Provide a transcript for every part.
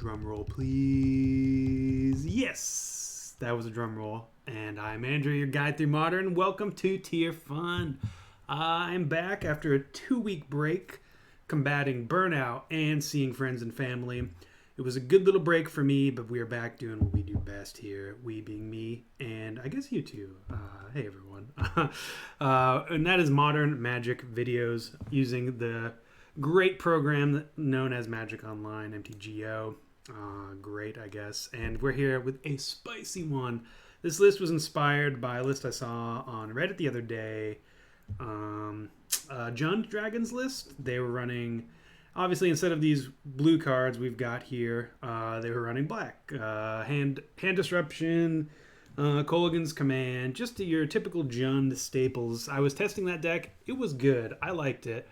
Drum roll, please. Yes, that was a drum roll. And I'm Andrew, your guide through Modern. Welcome to Tier Fun. I'm back after a 2-week break, combating burnout and seeing friends and family. It was a good little break for me, but we are back doing what we do best here. We being me, and I guess you too. Hey everyone. And that is Modern Magic videos using the great program known as Magic Online, MTGO. Great, I guess. And we're here with a spicy one. This list was inspired by a list I saw on Reddit the other day. Jund Dragons list. They were running, obviously, instead of these blue cards we've got here, they were running black. Hand Disruption, Kolaghan's Command, just your typical Jund staples. I was testing that deck. It was good. I liked it.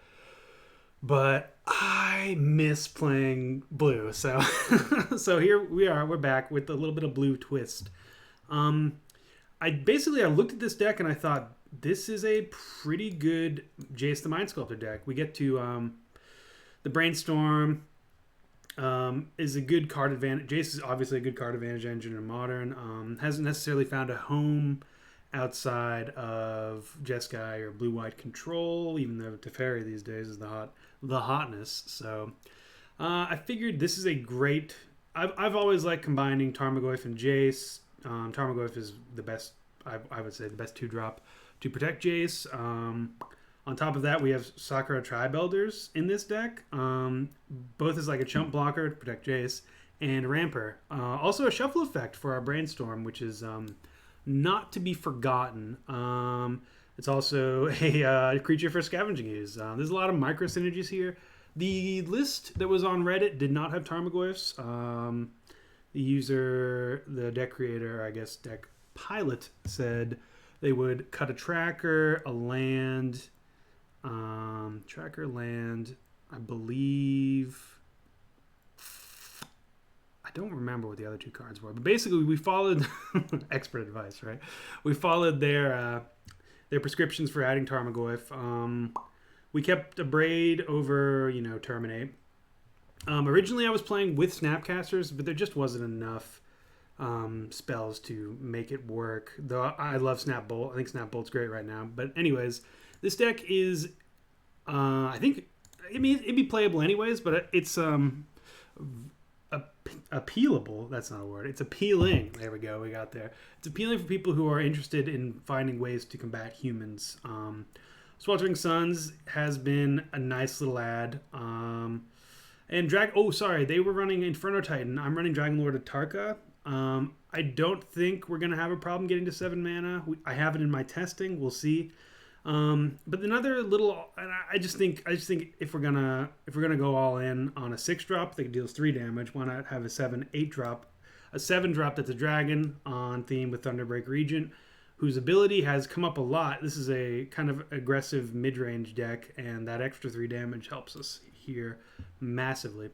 But I miss playing blue. So here we are. We're back with a little bit of blue twist. I looked at this deck and I thought, this is a pretty good Jace the Mind Sculptor deck. We get to the Brainstorm is a good card advantage. Jace is obviously a good card advantage engine in Modern. Hasn't necessarily found a home outside of Jeskai or blue-white control, even though Teferi these days is the hotness. So I figured this is a great... I've always liked combining Tarmogoyf and Jace. Tarmogoyf is the best, I would say, the best 2-drop to protect Jace. On top of that, we have Sakura-Tribe Elders in this deck. Both as like a chump blocker to protect Jace, and Ramper. Also a shuffle effect for our Brainstorm, which is not to be forgotten. It's also a creature for scavenging use. There's a lot of micro synergies here. The list that was on Reddit did not have Tarmogoyfs. The user, the deck creator, I guess deck pilot, said they would cut a tracker, a land, tracker, land, I believe. I don't remember what the other 2 cards were, but basically we followed expert advice, right? We followed their prescriptions for adding Tarmogoyf. We kept a Braid over, Terminate. Originally I was playing with Snapcasters, but there just wasn't enough spells to make it work. Though I love Snap Bolt. I think Snap Bolt's great right now. But anyways, this deck is, I think, it'd be playable anyways, but it's appealable. That's not a word. It's appealing. There we go. We got there. It's appealing for people who are interested in finding ways to combat humans. Sweltering Suns has been a nice little add. And they were running Inferno Titan. I'm running Dragon Lord of Tarka. I don't think we're gonna have a problem getting to 7 mana. I have it in my testing. We'll see. But another little, and I just think if we're gonna go all in on a 6-drop that deals 3 damage, why not have a 7/8 drop, a 7-drop that's a dragon on theme with Thunderbreak Regent, whose ability has come up a lot. This is a kind of aggressive mid-range deck, and that extra 3 damage helps us here massively.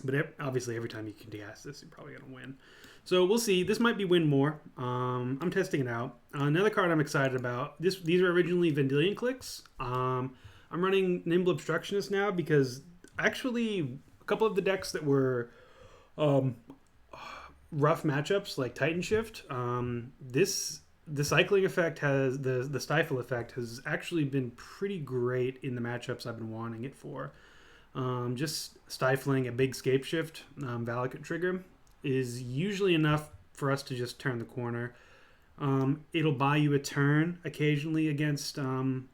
But obviously, every time you can cast this, you're probably gonna win. So we'll see. This might be win more. I'm testing it out. Another card I'm excited about. These are originally Vendilion Clicks. I'm running Nimble Obstructionist now because actually a couple of the decks that were rough matchups like Titan Shift, the cycling effect has the stifle effect has actually been pretty great in the matchups I've been wanting it for. Just stifling a big scape shift Valakut trigger is usually enough for us to just turn the corner. It'll buy you a turn occasionally against Storm.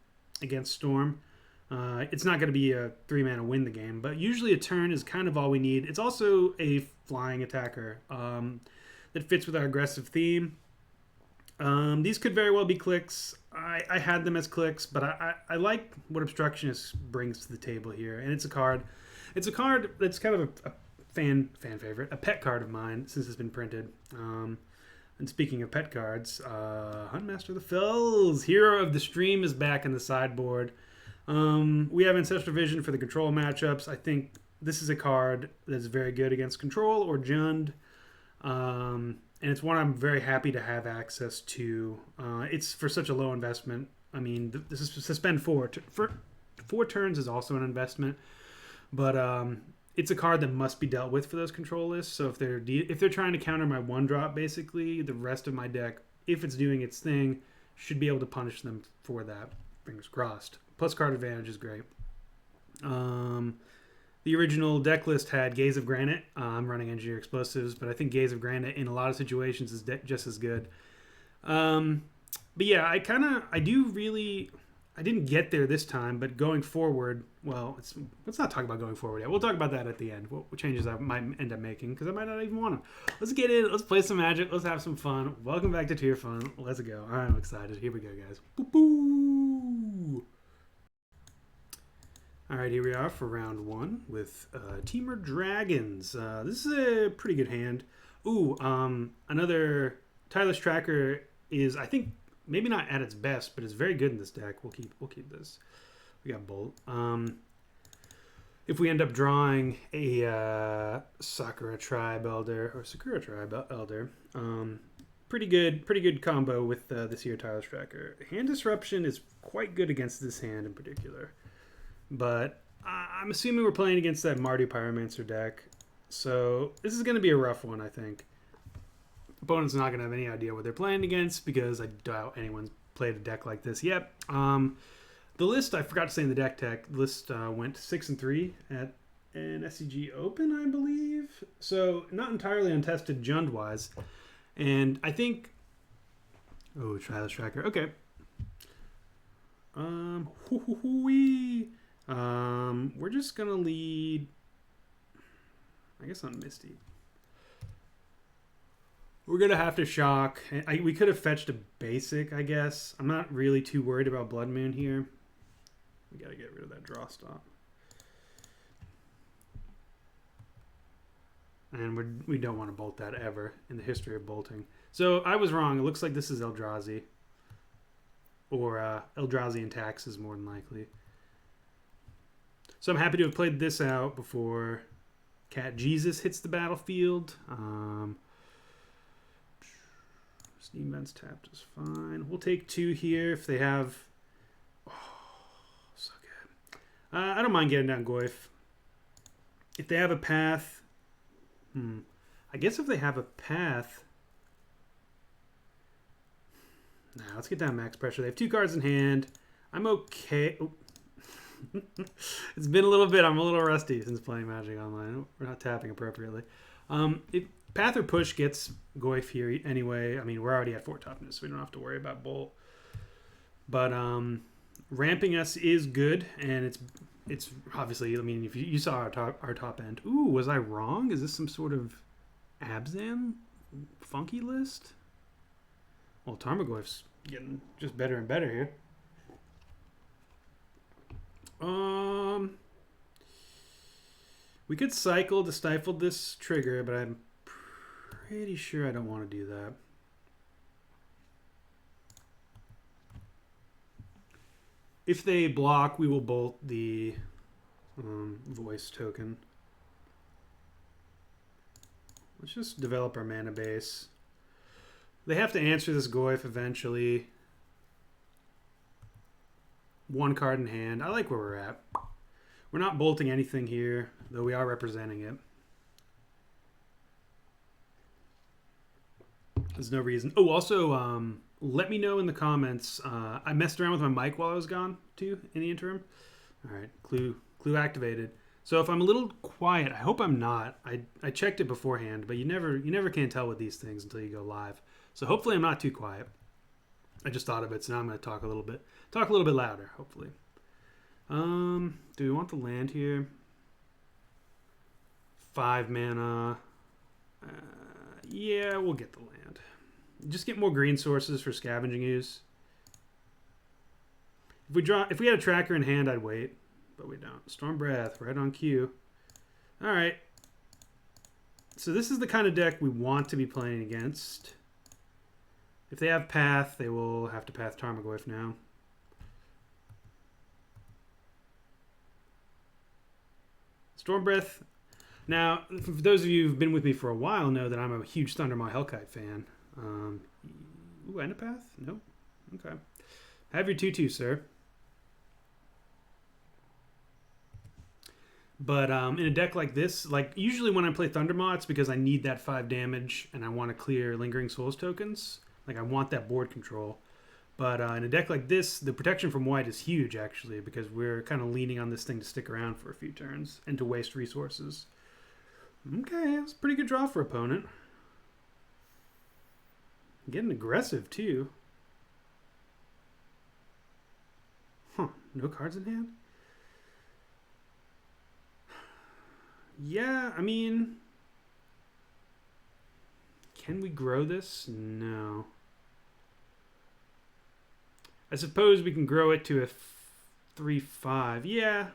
It's not going to be a 3-mana win the game, but usually a turn is kind of all we need. It's also a flying attacker that fits with our aggressive theme. These could very well be clicks. I had them as clicks, but I like what Obstructionist brings to the table here. And it's a card that's kind of a fan favorite, a pet card of mine since it's been printed. And speaking of pet cards, Huntmaster of the Fells, Hero of the Stream, is back in the sideboard. We have Ancestral Vision for the control matchups. I think this is a card that's very good against control or Jund. And it's one I'm very happy to have access to. It's for such a low investment. I mean, this is suspend 4 turns is also an investment, but it's a card that must be dealt with for those control lists. So if they're trying to counter my 1-drop, basically the rest of my deck, if it's doing its thing, should be able to punish them for that. Fingers crossed. Plus card advantage is great. The original deck list had Gaze of Granite. I'm running Engineer Explosives, but I think Gaze of Granite in a lot of situations is just as good. But yeah, I didn't get there this time, but going forward, well, let's not talk about going forward yet. We'll talk about that at the end. What changes I might end up making, because I might not even want to. Let's get in. Let's play some Magic. Let's have some fun. Welcome back to Tier Fun. Let's go. I'm excited. Here we go, guys. Boo-boo! All right, here we are for round 1 with Temur Dragons. This is a pretty good hand. Ooh, another Tireless Tracker is, I think, maybe not at its best, but it's very good in this deck. We'll keep this. We got Bolt. If we end up drawing a Sakura-Tribe Elder or Sakura-Tribe Elder, pretty good combo with this here Tireless Tracker. Hand Disruption is quite good against this hand in particular. But I'm assuming we're playing against that Mardu Pyromancer deck. So this is going to be a rough one, I think. Opponent's not going to have any idea what they're playing against, because I doubt anyone's played a deck like this yet. The list, I forgot to say in the deck tech, the list went 6-3 at an SCG Open, I believe. So not entirely untested Jund-wise. And I think... Oh, Tireless Tracker. Okay. We're just gonna lead, I guess, on Misty. We're gonna have to shock. We could have fetched a basic, I guess. I'm not really too worried about Blood Moon here. We gotta get rid of that draw stop. And we don't want to bolt that ever in the history of bolting. So I was wrong. It looks like this is Eldrazi. Or Eldrazi and Taxes, more than likely. So I'm happy to have played this out before Cat Jesus hits the battlefield. Steam Vents tapped is fine. We'll take 2 here if they have... Oh, so good. I don't mind getting down Goyf. If they have a path... I guess if they have a path... Nah, let's get down Max Pressure. They have 2 cards in hand. I'm okay... Oh. It's been a little bit. I'm a little rusty since playing Magic Online. We're not tapping appropriately. If Path or Push gets Goyf here anyway, I mean, we're already at 4 toughness, so we don't have to worry about Bolt. But ramping us is good, and it's obviously, I mean, if you saw our top end. Ooh, was I wrong? Is this some sort of Abzan funky list? Well, Tarmogoyf's getting just better and better here. We could cycle to stifle this trigger, but I'm pretty sure I don't want to do that. If they block, we will bolt the voice token. Let's just develop our mana base. They have to answer this Goyf eventually. 1 card in hand. I like where we're at. We're not bolting anything here, though we are representing it. There's no reason. Oh, also, let me know in the comments. I messed around with my mic while I was gone, too, in the interim. All right, clue activated. So if I'm a little quiet, I hope I'm not. I checked it beforehand, but you never can tell with these things until you go live. So hopefully I'm not too quiet. I just thought of it, so now I'm going to talk a little bit louder, hopefully. Do we want the land here? 5 mana. Yeah, we'll get the land. Just get more green sources for scavenging use. If we had a tracker in hand, I'd wait, but we don't. Storm Breath, right on cue. All right. So this is the kind of deck we want to be playing against. If they have Path, they will have to Path Tarmogoyf now. Storm Breath. Now, for those of you who've been with me for a while know that I'm a huge Thundermaw Hellkite fan. Ooh, and a Path? Nope. Okay. Have your 2/2, sir. But in a deck like this, like usually when I play Thundermaw, it's because I need that 5 damage and I want to clear Lingering Souls tokens. Like I want that board control. But in a deck like this, the protection from white is huge actually, because we're kind of leaning on this thing to stick around for a few turns and to waste resources. Okay, that's a pretty good draw for opponent. Getting aggressive too. Huh, no cards in hand? Yeah, I mean, can we grow this? No. I suppose we can grow it to a 3/5. Yeah.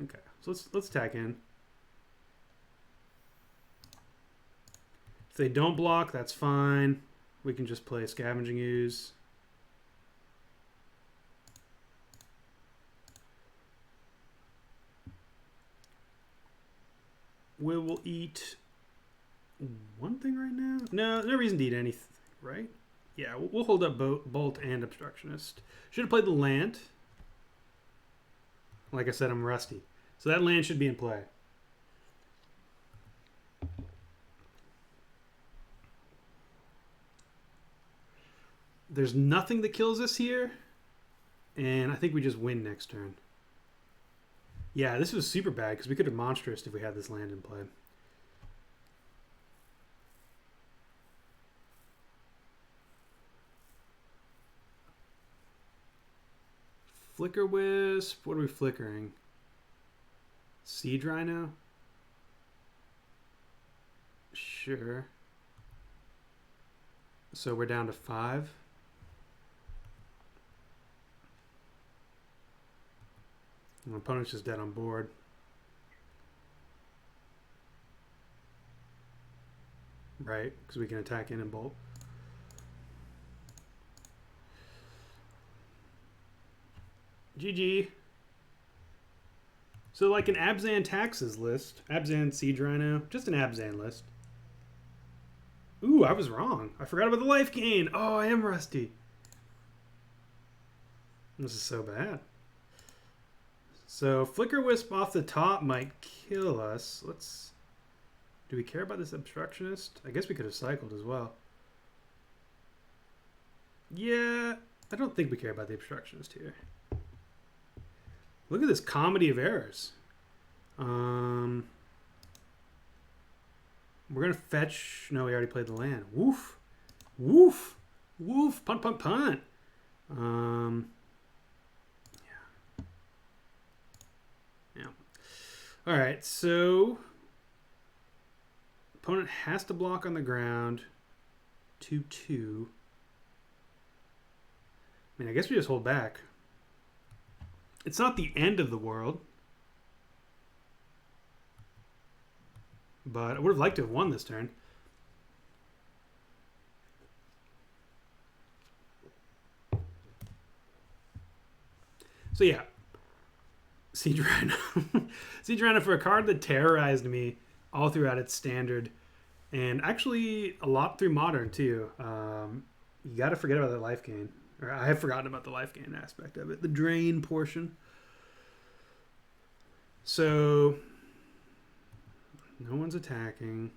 Okay, so let's tack in. If they don't block, that's fine. We can just play Scavenging Ooze. We will eat one thing right now. No reason to eat anything, right? Yeah, we'll hold up Bolt and Obstructionist. Should have played the land. Like I said, I'm rusty. So that land should be in play. There's nothing that kills us here. And I think we just win next turn. Yeah, this was super bad because we could have Monstrous if we had this land in play. Flicker Wisp. What are we flickering? Siege Rhino? Sure. So we're down to 5. My opponent's just dead on board. Right, because we can attack in and bolt. GG. So like an Abzan taxes list. Abzan Siege Rhino. Just an Abzan list. Ooh, I was wrong. I forgot about the life gain. Oh, I am rusty. This is so bad. So Flicker Wisp off the top might kill us. Do we care about this Obstructionist? I guess we could have cycled as well. Yeah, I don't think we care about the Obstructionist here. Look at this comedy of errors. We're gonna fetch. No, we already played the land. Woof, woof, woof. Punt, punt, punt. Yeah. All right. So opponent has to block on the ground. 2/2. I mean, I guess we just hold back. It's not the end of the world. But I would have liked to have won this turn. So yeah. Siege Rhino. Siege Rhino for a card that terrorized me all throughout its standard. And actually a lot through modern too. You got to forget about that life gain. Or I have forgotten about the life gain aspect of it. The drain portion. So no one's attacking.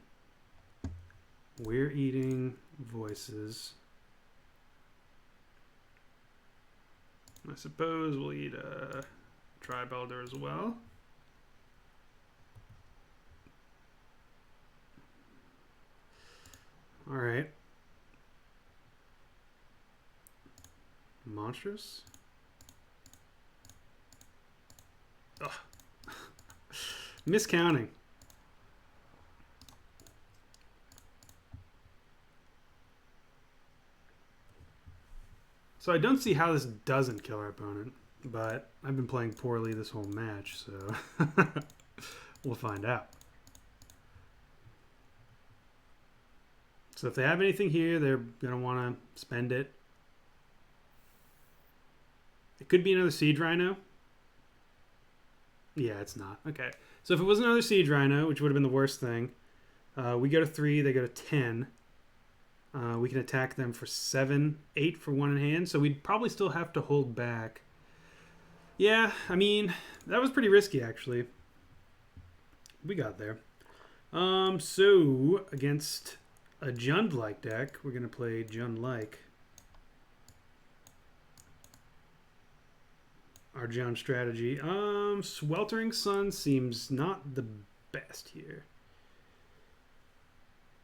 We're eating voices. I suppose we'll eat a Tribe Elder as well. All right. Monstrous. Ugh. Miscounting. So I don't see how this doesn't kill our opponent, but I've been playing poorly this whole match, so we'll find out. So if they have anything here, they're going to want to spend it. It could be another Siege Rhino. Yeah, it's not. Okay. So if it was another Siege Rhino, which would have been the worst thing, we go to 3, they go to 10. We can attack them for 7, 8 for 1 in hand, so we'd probably still have to hold back. Yeah, I mean, that was pretty risky, actually. We got there. So against a Jund-like deck, we're gonna play Jund-like. Our Jund strategy. Sweltering Sun seems not the best here.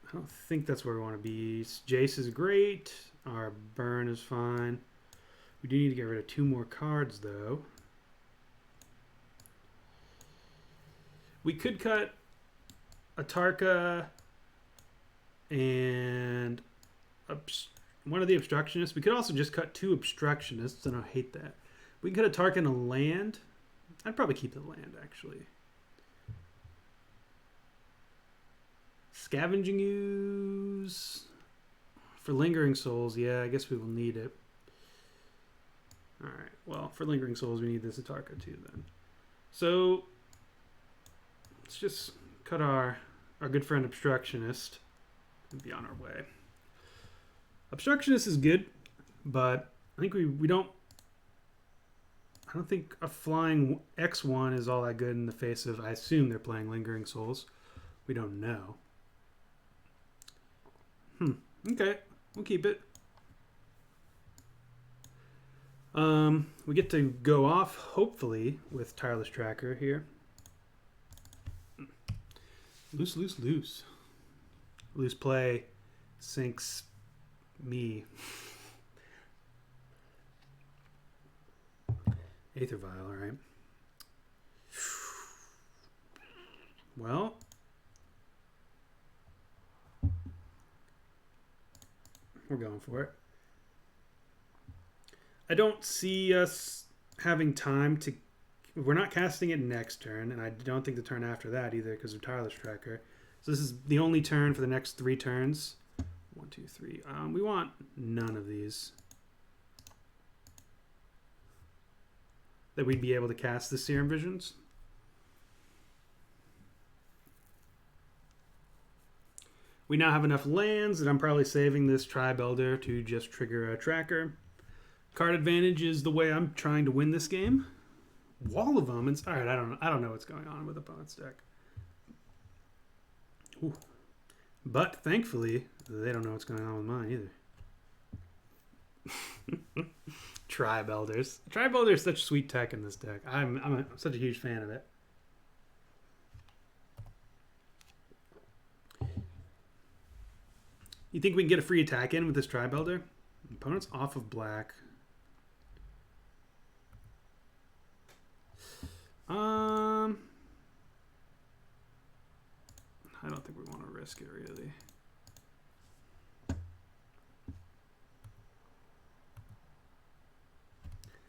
I don't think that's where we want to be. Jace is great. Our burn is fine. We do need to get rid of 2 more cards, though. We could cut a Tarka and one of the Obstructionists. We could also just cut 2 Obstructionists, and I hate that. We can cut a Tarka and a land. I'd probably keep the land, actually. Scavenging Ooze for Lingering Souls. Yeah, I guess we will need it. Alright, well, for Lingering Souls, we need this Atarka too, then. So, let's just cut our good friend Obstructionist and be on our way. Obstructionist is good, but I think we don't... I don't think a flying X1 is all that good in the face of... I assume they're playing Lingering Souls. We don't know. Okay, we'll keep it. We get to go off, hopefully, with Tireless Tracker here. Loose, loose, loose. Loose play sinks me. Aether Vial, alright. Well... we're going for it. I don't see us having time to... We're not casting it next turn, and I don't think the turn after that either because of Tireless Tracker. So this is the only turn for the next 3 turns. 1, 2, 3. We want none of these. That we'd be able to cast the Serum Visions. We now have enough lands that I'm probably saving this Tribe Elder to just trigger a tracker. Card advantage is the way I'm trying to win this game. Wall of Omens. All right, I don't know what's going on with opponent's deck. Ooh. But thankfully, they don't know what's going on with mine either. Tribe Elders. Tribe Elder is such sweet tech in this deck. I'm such a huge fan of it. You think we can get a free attack in with this Tribe Elder? Opponent's off of black. I don't think we want to risk it, really.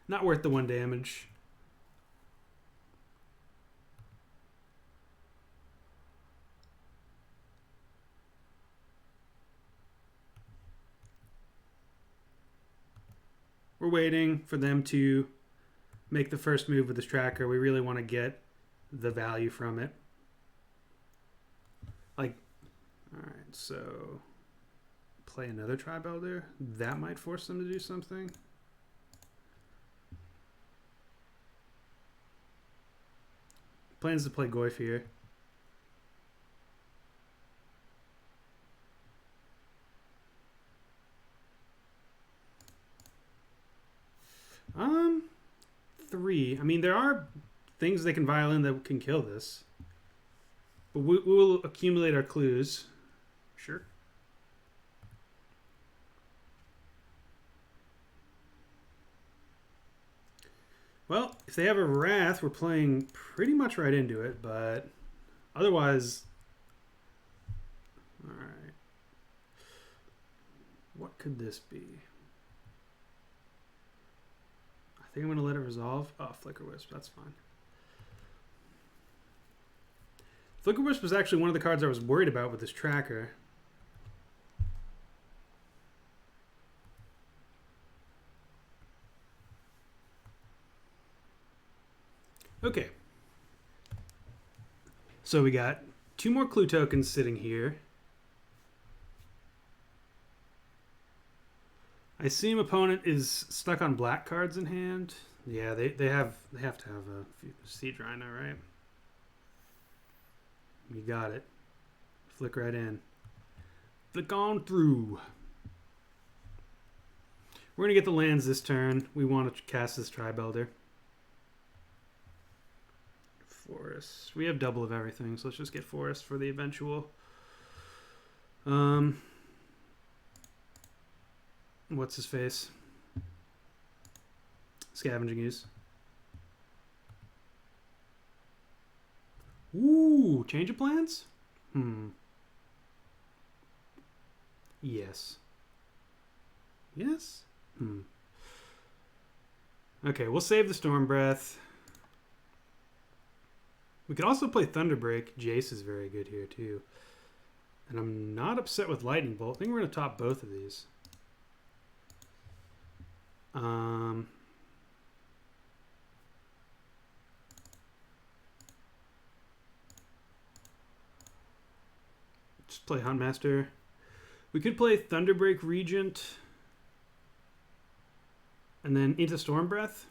Not worth the 1 damage. We're waiting for them to make the first move with this tracker. We really want to get the value from it. Like, alright, so play another Tribe Elder. That might force them to do something. Plans to play Goyf here. Three. I mean, there are things they can vial in that can kill this. But we will accumulate our clues. Sure. Well, if they have a Wrath, we're playing pretty much right into it, but otherwise... Alright. What could this be? I think I'm going to let it resolve. Oh, Flicker Wisp. That's fine. Flicker Wisp was actually one of the cards I was worried about with this tracker. Okay. So we got 2 more clue tokens sitting here. I assume opponent is stuck on black cards in hand. Yeah, they have to have a Siege Rhino, right? You got it. Flick right in. Flick on through. We're going to get the lands this turn. We want to cast this Tribe Elder. Forest. We have double of everything, so let's just get Forest for the eventual. What's his face? Scavenging Use. Ooh, change of plans? Yes. Yes? Okay, we'll save the Storm Breath. We could also play Thunderbreak. Jace is very good here, too. And I'm not upset with Lightning Bolt. I think we're going to top both of these. Just play Huntmaster. We could play Thunderbreak Regent. And then into Storm Breath.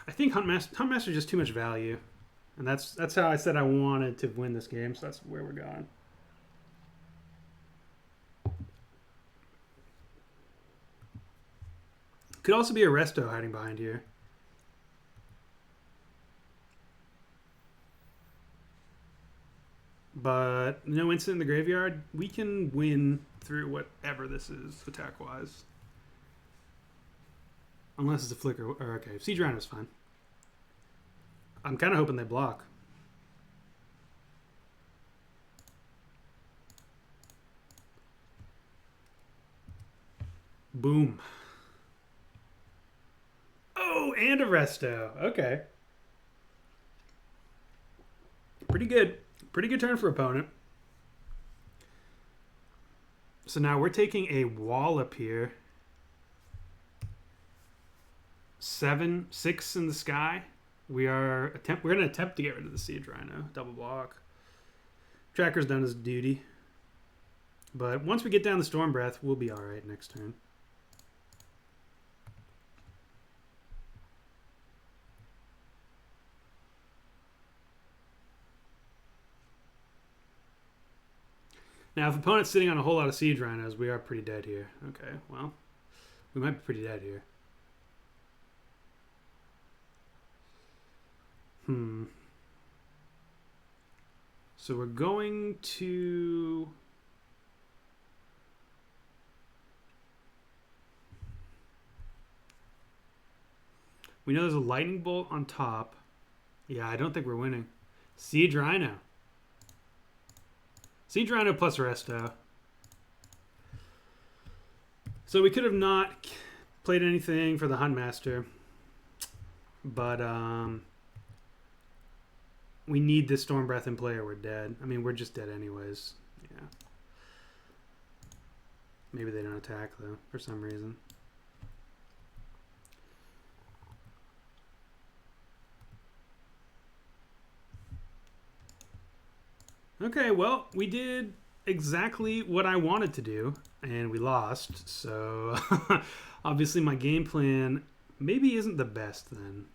I think Huntmaster is just too much value. And that's how I said I wanted to win this game, so that's where we're going. Could also be a Resto hiding behind here. But no instant in the graveyard. We can win through whatever this is, attack-wise. Unless it's a flicker. Or okay, Siege Rhino is fine. I'm kind of hoping they block. Boom. Oh, and a Resto. Okay. Pretty good. Pretty good turn for opponent. So now we're taking a Wallop here. 7, 6 in the sky. We're going to attempt to get rid of the Siege Rhino. Double block. Tracker's done his duty. But once we get down the Storm Breath, we'll be alright next turn. Now, if opponent's sitting on a whole lot of Siege Rhinos, we are pretty dead here. Okay, well, we might be pretty dead here. So we're going to... We know there's a Lightning Bolt on top. Yeah, I don't think we're winning. Siege Rhino. Siege Rhino plus Resto. So we could have not played anything for the Huntmaster. But we need this Storm Breath in play or we're dead. I mean, we're just dead anyways. Yeah. Maybe they don't attack, though, for some reason. Okay, well, we did exactly what I wanted to do, and we lost. So, obviously, my game plan maybe isn't the best then.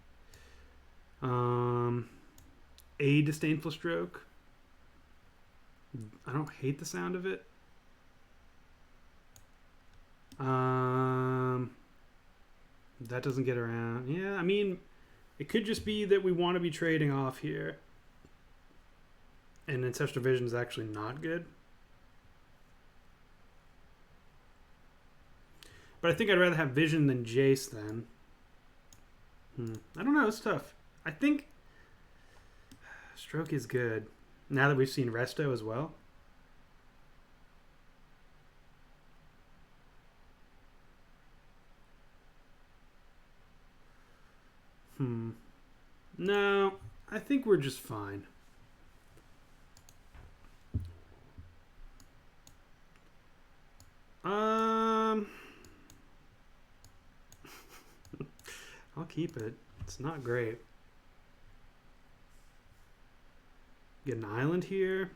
A Disdainful Stroke. I don't hate the sound of it. That doesn't get around. Yeah, I mean, it could just be that we want to be trading off here. And Ancestral Vision is actually not good. But I think I'd rather have Vision than Jace then. I don't know, it's tough. I think Stroke is good. Now that we've seen Resto as well. No, I think we're just fine. I'll keep it. It's not great. Get an island here.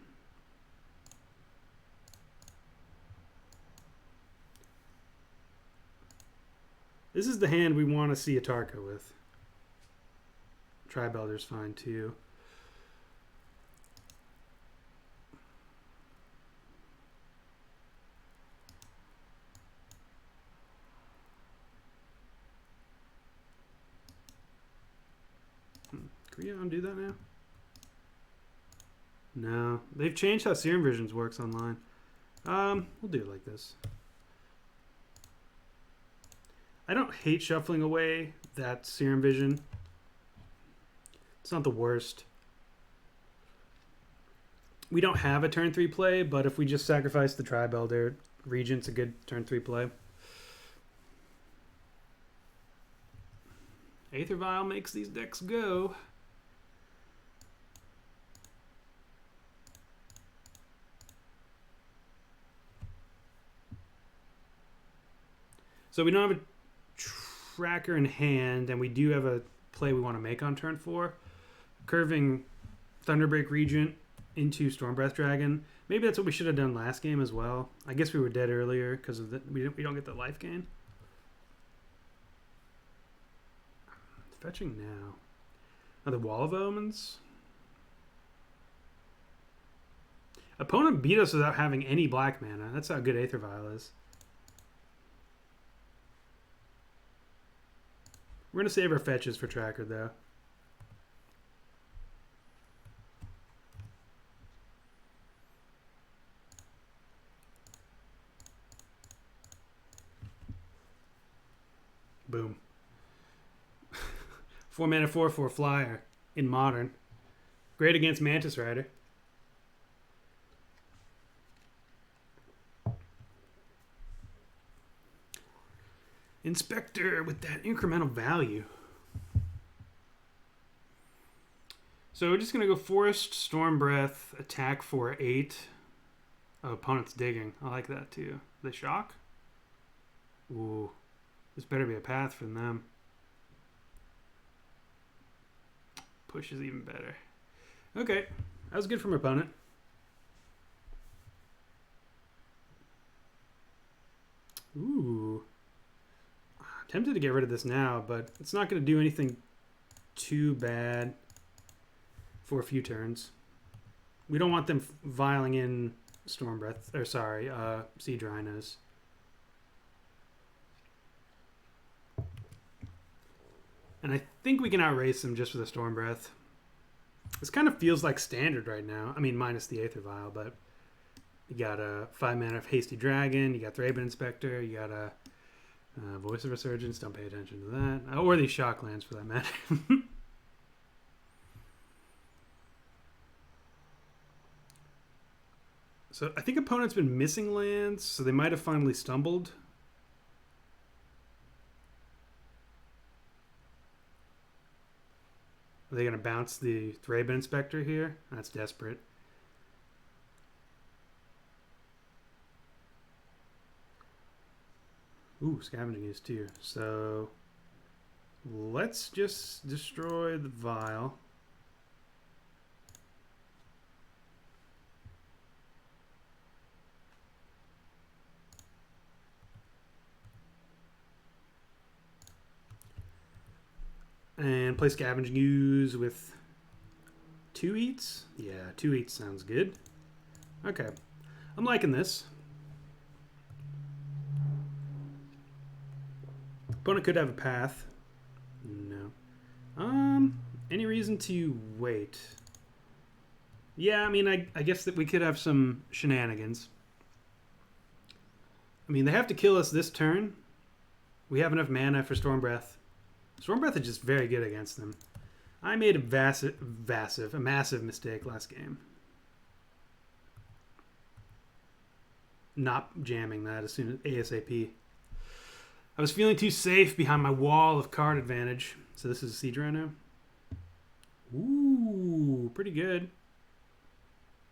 This is the hand we want to see Atarka with. Tribe Elder's fine too. Can we undo that now? No. They've changed how Serum Visions works online. We'll do it like this. I don't hate shuffling away that Serum Vision. It's not the worst. We don't have a turn 3 play, but if we just sacrifice the Tribe Elder, Regent's a good turn 3 play. Aether Vial makes these decks go. So we don't have a tracker in hand, and we do have a play we want to make on turn 4. Curving Thunderbreak Regent into Stormbreath Dragon. Maybe that's what we should have done last game as well. I guess we were dead earlier because of the, we don't get the life gain. Fetching now. The Wall of Omens. Opponent beat us without having any black mana. That's how good Aether Vial is. We're going to save our fetches for tracker, though. Boom. 4 mana 4/4 flyer in Modern. Great against Mantis Rider. Inspector with that incremental value. So we're just going to go Forest, Stormbreath, attack for 8. Oh, opponent's digging. I like that too. They shock? Ooh. This better be a path for them. Push is even better. Okay. That was good from our opponent. Ooh. Tempted to get rid of this now, but it's not going to do anything too bad for a few turns. We don't want them vialing in Stormbreath, or sorry, Siege Rhinos. And I think we can outrace them just with a Stormbreath. This kind of feels like standard right now. I mean, minus the Aether Vial, but you got a 5 mana of Hasty Dragon, you got Thraben Inspector, you got a Voice of Resurgence, don't pay attention to that. Or these shock lands for that matter. So I think opponent's been missing lands, so they might have finally stumbled. Are they going to bounce the Thraben Inspector here? That's desperate. Ooh, Scavenging is too. So let's just destroy the Vial. And play Scavenging Ooze with 2 eats? Yeah, 2 eats sounds good. Okay. I'm liking this. Opponent could have a path. No. Any reason to wait? Yeah, I mean, I guess that we could have some shenanigans. I mean, they have to kill us this turn. We have enough mana for Stormbreath. Stormbreath is just very good against them. I made a massive mistake last game. Not jamming that as soon as ASAP. I was feeling too safe behind my wall of card advantage. So this is a Siege Rhino. Ooh, pretty good.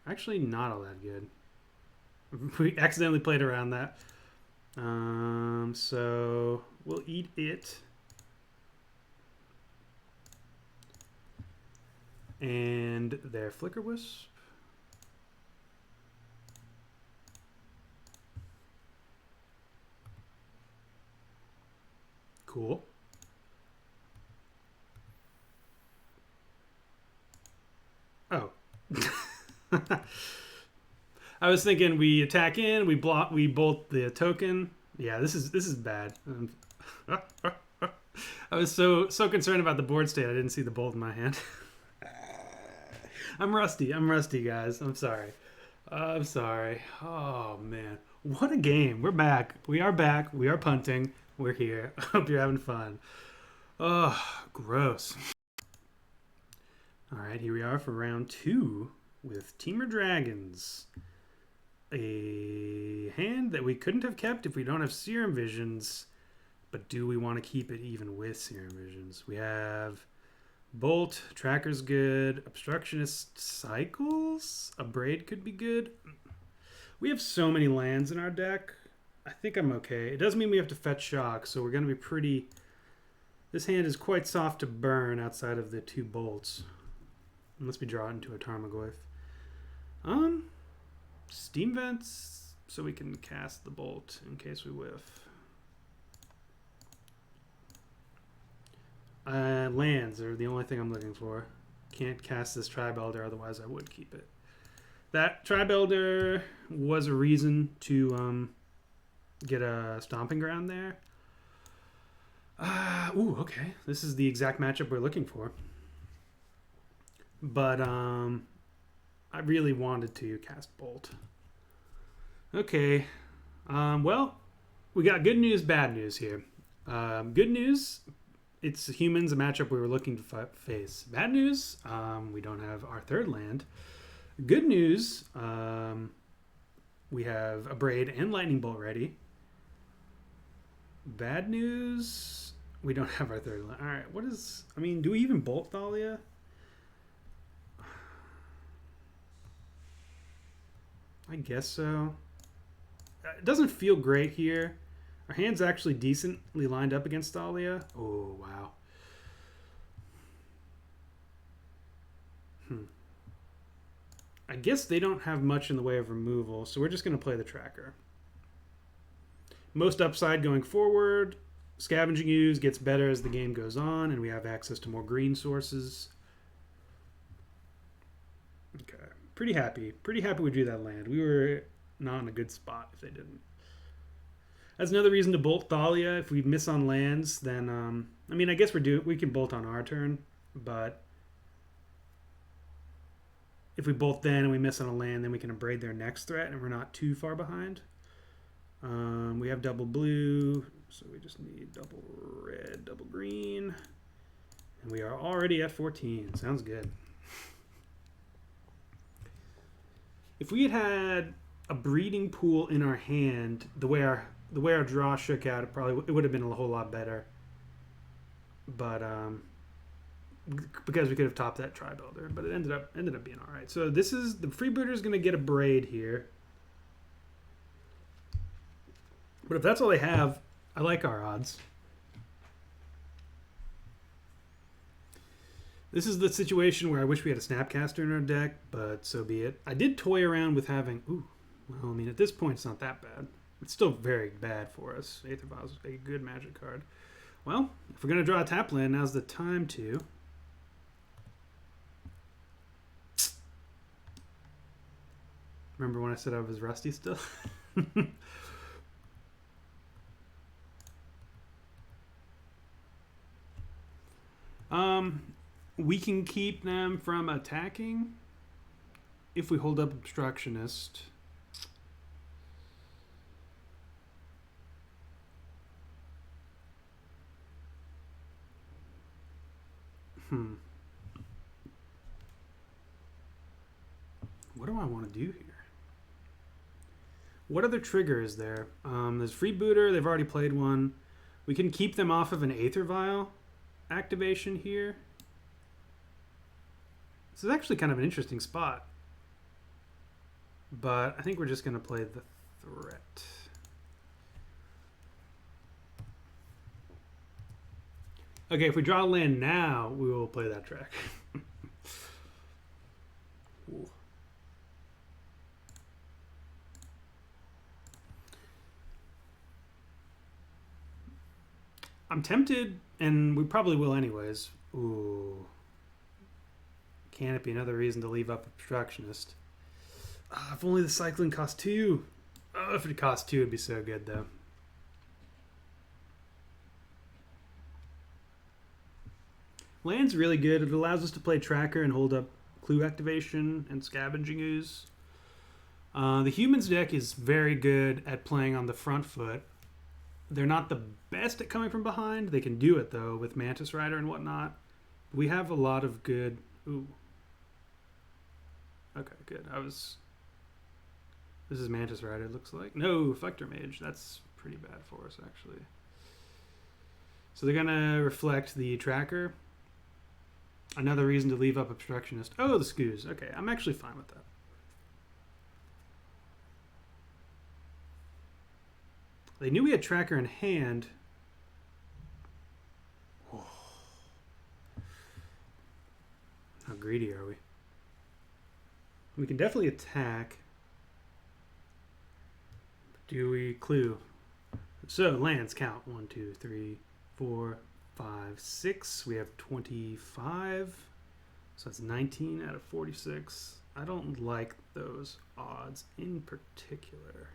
Actually, not all that good. We accidentally played around that. So we'll eat it. And their Flicker Wisp. Cool. Oh. I was thinking we attack in, we bolt the token. Yeah, this is bad. I was so concerned about the board state I didn't see the bolt in my hand. I'm rusty. I'm rusty, guys. I'm sorry. I'm sorry. Oh, man. What a game. We're back. We are back. We are punting. We're here. I hope you're having fun. Oh, gross. All right, here we are for round 2 with Temur Dragons. A hand that we couldn't have kept if we don't have Serum Visions. But do we want to keep it even with Serum Visions? We have Bolt, Tracker's good, Obstructionist Cycles, a Braid could be good. We have so many lands in our deck. I think I'm okay. It does mean we have to fetch Shock, so we're going to be pretty... This hand is quite soft to burn outside of the 2 bolts. Unless we draw it into a Tarmogoyf. Steam Vents, so we can cast the Bolt in case we whiff. Lands are the only thing I'm looking for. Can't cast this Tribe Elder, otherwise I would keep it. That Tribe Elder was a reason to get a Stomping Ground there. Ooh, okay. This is the exact matchup we're looking for. But I really wanted to cast Bolt. Okay. Well, we got good news, bad news here. Good news... It's humans, a matchup we were looking to face. Bad news, we don't have our 3rd land. Good news, we have a Braid and Lightning Bolt ready. Bad news, we don't have our 3rd land. All right, what is... I mean, do we even Bolt Thalia? I guess so. It doesn't feel great here. Our hand's actually decently lined up against Thalia. Oh, wow. I guess they don't have much in the way of removal, so we're just going to play the Tracker. Most upside going forward. Scavenging Ooze gets better as the game goes on, and we have access to more green sources. Okay. Pretty happy. Pretty happy we drew that land. We were not in a good spot if they didn't. That's another reason to Bolt Thalia. If we miss on lands, then I mean, I guess we can Bolt on our turn, but if we Bolt then and we miss on a land, then we can Abrade their next threat, and we're not too far behind. We have double blue, so we just need double red, double green, and we are already at 14. Sounds good. If we had a breeding pool in our hand, the way our draw shook out, it would have been a whole lot better. But because we could have topped that Tribe Elder, but it ended up being all right. So this is the Freebooter is going to get a Braid here. But if that's all they have, I like our odds. This is the situation where I wish we had a Snapcaster in our deck, but so be it. I did toy around with having... Ooh, well, I mean, at this point, it's not that bad. It's still very bad for us. Aether Vial is a good Magic card. Well, if we're going to draw a tap land, now's the time to. Remember when I said I was rusty still? We can keep them from attacking if we hold up Obstructionist. What do I want to do here? What other trigger is there? There's Freebooter. They've already played one. We can keep them off of an Aether Vial activation here. This is actually kind of an interesting spot. But I think we're just going to play the threat. Okay, if we draw land now, we will play that track. I'm tempted, and we probably will anyways. Ooh. Can it be another reason to leave up Obstructionist? If only the cycling cost 2. Oh, if it cost 2, it'd be so good, though. Land's really good. It allows us to play Tracker and hold up clue activation and scavenging ooze. The humans deck is very good at playing on the front foot. They're not the best at coming from behind. They can do it though with Mantis Rider and whatnot. We have a lot of good. Ooh. Okay, good. This is Mantis Rider. It looks like no Reflector Mage. That's pretty bad for us actually. So they're gonna reflect the tracker. Another reason to leave up Obstructionist. Oh, the Scoos. Okay, I'm actually fine with that. They knew we had tracker in hand. Oh. How greedy are we? We can definitely attack. Do we clue? So lands count 1, 2, 3, 4, 5, 6. We have 25. So that's 19 out of 46. I don't like those odds in particular.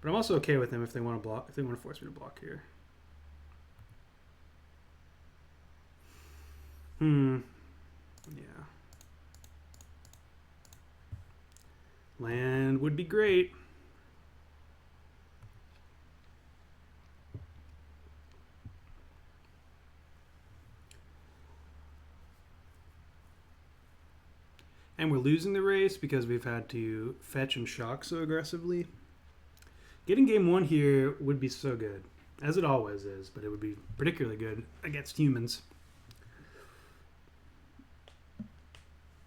But I'm also okay with them if they want to block. If they want to force me to block here. Yeah. Land would be great. And we're losing the race because we've had to fetch and shock so aggressively. Getting game 1 here would be so good, as it always is, but it would be particularly good against humans.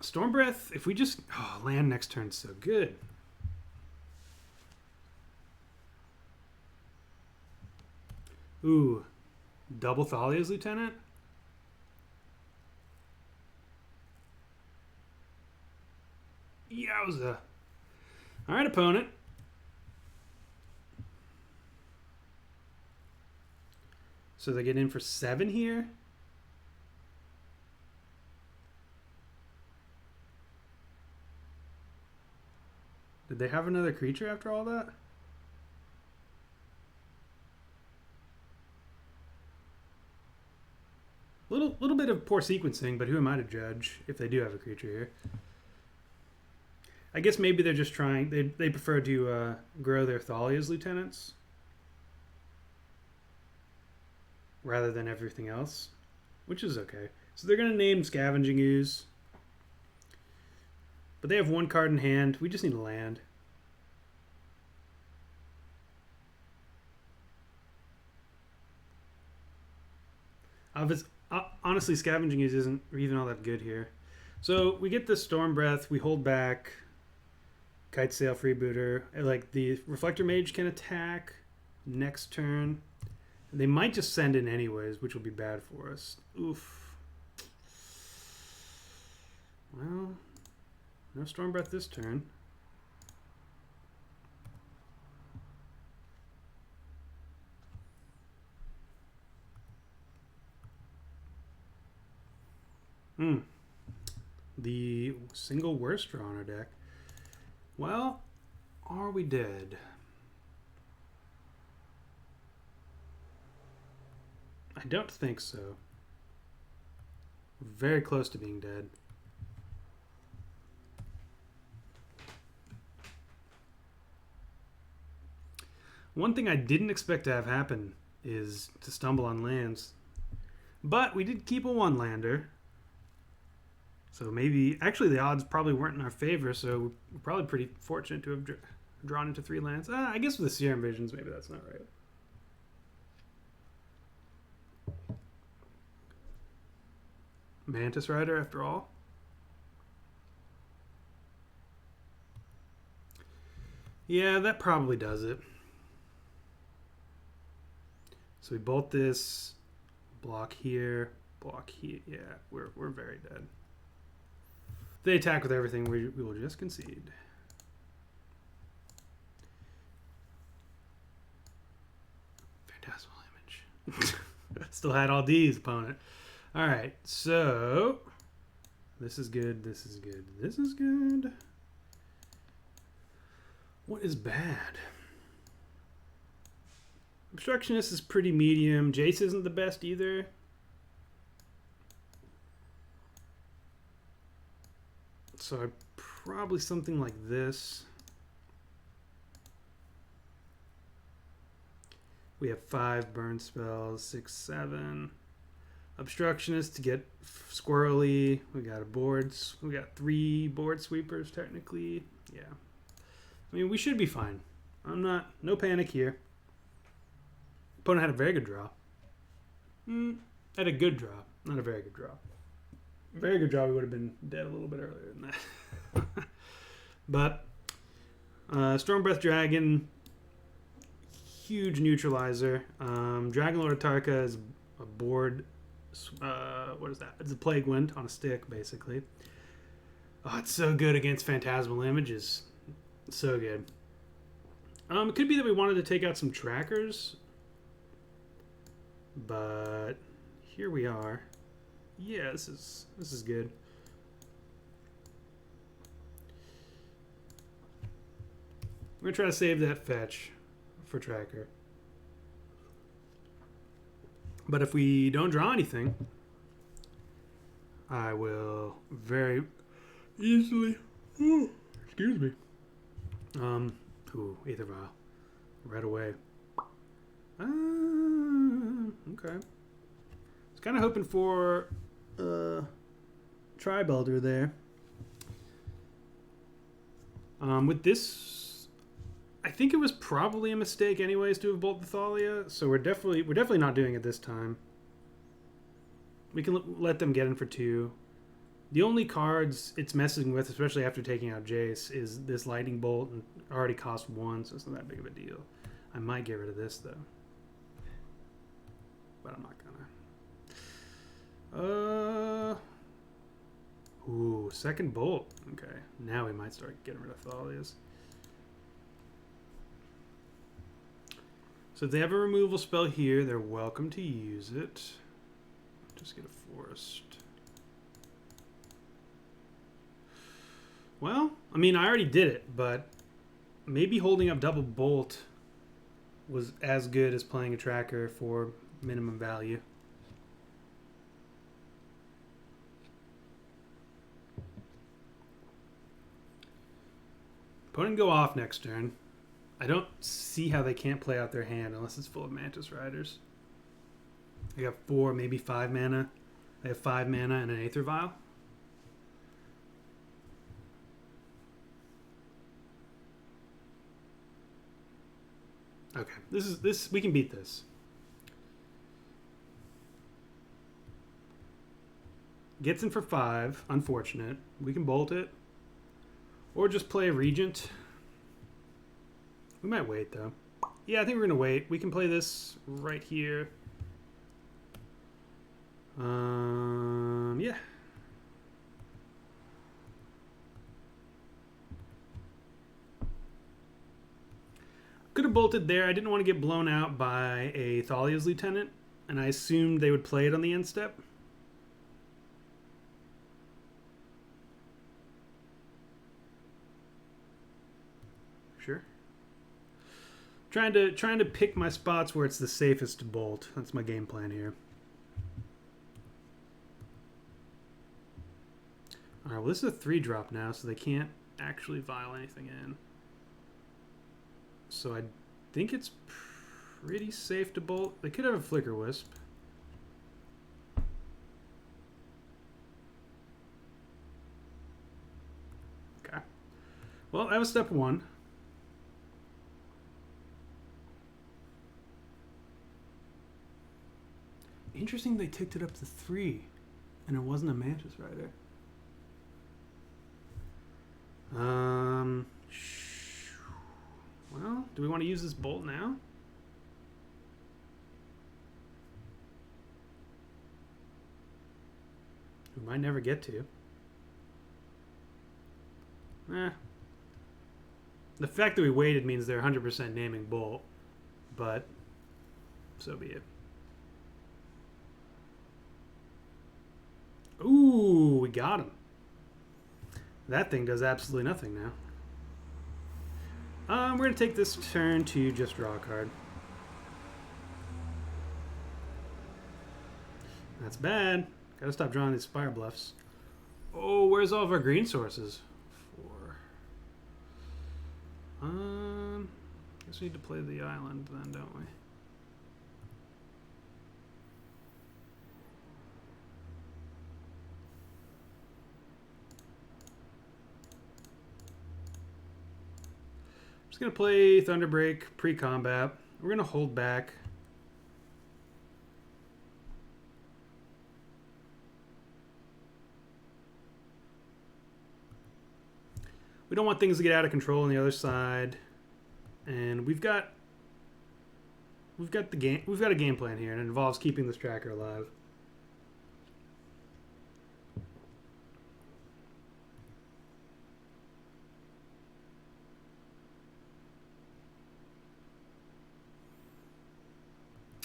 Storm Breath, if we just... Oh, land next turn is so good. Ooh, double Thalia's Lieutenant? Yowza. Alright, opponent. So they get in for 7 here. Did they have another creature after all that? Little bit of poor sequencing, but who am I to judge if they do have a creature here? I guess maybe they're just trying. They prefer to grow their Thalia's lieutenants rather than everything else, which is okay. So they're gonna name Scavenging Ooze, but they have 1 card in hand. We just need a land. Honestly, Scavenging Ooze isn't even all that good here. So we get the Storm Breath. We hold back. Kite Sail Freebooter. Like the Reflector Mage can attack next turn. They might just send in anyways, which will be bad for us. Oof. Well, no Storm Breath this turn. The single worst draw on our deck. Well, are we dead? I don't think so. Very close to being dead. One thing I didn't expect to have happen is to stumble on lands. But we did keep a 1-lander. So maybe... Actually, the odds probably weren't in our favor, so we're probably pretty fortunate to have drawn into 3 lands. I guess with the Serum Visions, maybe that's not right. Mantis Rider, after all. Yeah, that probably does it. So we bolt this, block here, block here. Yeah, we're very dead. If they attack with everything, we will just concede. Phantasmal Image. Still had all these, opponent. All right, so this is good. This is good. This is good. What is bad? Obstructionist is pretty medium. Jace isn't the best either. So probably something like this. We have 5 burn spells, 6, 7. Obstructionist to get squirrely. We got we got 3 board sweepers technically. Yeah. I mean, we should be fine. No panic here. Opponent had a very good draw. Had a good draw, not a very good draw. Very good draw, we would have been dead a little bit earlier than that. But Stormbreath Dragon, huge neutralizer. Dragonlord Atarka is a board. What is that? It's a Plague Wind on a stick, basically. Oh, it's so good against Phantasmal Images. So good. It could be that we wanted to take out some trackers, but here we are. Yeah, this is good. We're gonna try to save that fetch for tracker. But if we don't draw anything, I will very easily. Excuse me. Aether Vial. Right away. Okay. I was kind of hoping for Tribe Elder there. With this, I think it was probably a mistake anyways to have Bolt the Thalia, so we're definitely not doing it this time. We can let them get in for 2. The only cards it's messing with, especially after taking out Jace, is this Lightning Bolt, and already cost 1, so it's not that big of a deal. I might get rid of this though, but I'm not gonna. Ooh, second Bolt. Okay, now we might start getting rid of Thalias. So if they have a removal spell here, they're welcome to use it. Just get a Forest. Well, I mean, I already did it, but maybe holding up double Bolt was as good as playing a tracker for minimum value. Opponent go off next turn. I don't see how they can't play out their hand unless it's full of Mantis Riders. They got 4, maybe 5 mana. They have 5 mana and an Aether Vial. Okay, this we can beat this. Gets in for 5, unfortunate. We can bolt it. Or just play a Regent. We might wait though. Yeah, I think we're gonna wait. We can play this right here. Yeah. Could have bolted there. I didn't want to get blown out by a Thalia's Lieutenant, and I assumed they would play it on the end step. Sure. Trying to pick my spots where it's the safest to bolt. That's my game plan here. All right, well, this is a 3-drop now, so they can't actually vial anything in. So I think it's pretty safe to bolt. They could have a Flicker Wisp. Okay. Well, that was step 1. Interesting they ticked it up to 3, and it wasn't a Mantis Rider. Well, do we want to use this bolt now? We might never get to. The fact that we waited means they're 100% naming bolt, but so be it. Ooh, we got him. That thing does absolutely nothing now. We're going to take this turn to just draw a card. That's bad. Gotta stop drawing these Spire Bluffs. Oh, where's all of our green sources? 4. Guess we need to play the island then, don't we? Just gonna play Thunderbreak pre-combat. We're gonna hold back. We don't want things to get out of control on the other side, and we've got a game plan here, and it involves keeping this tracker alive.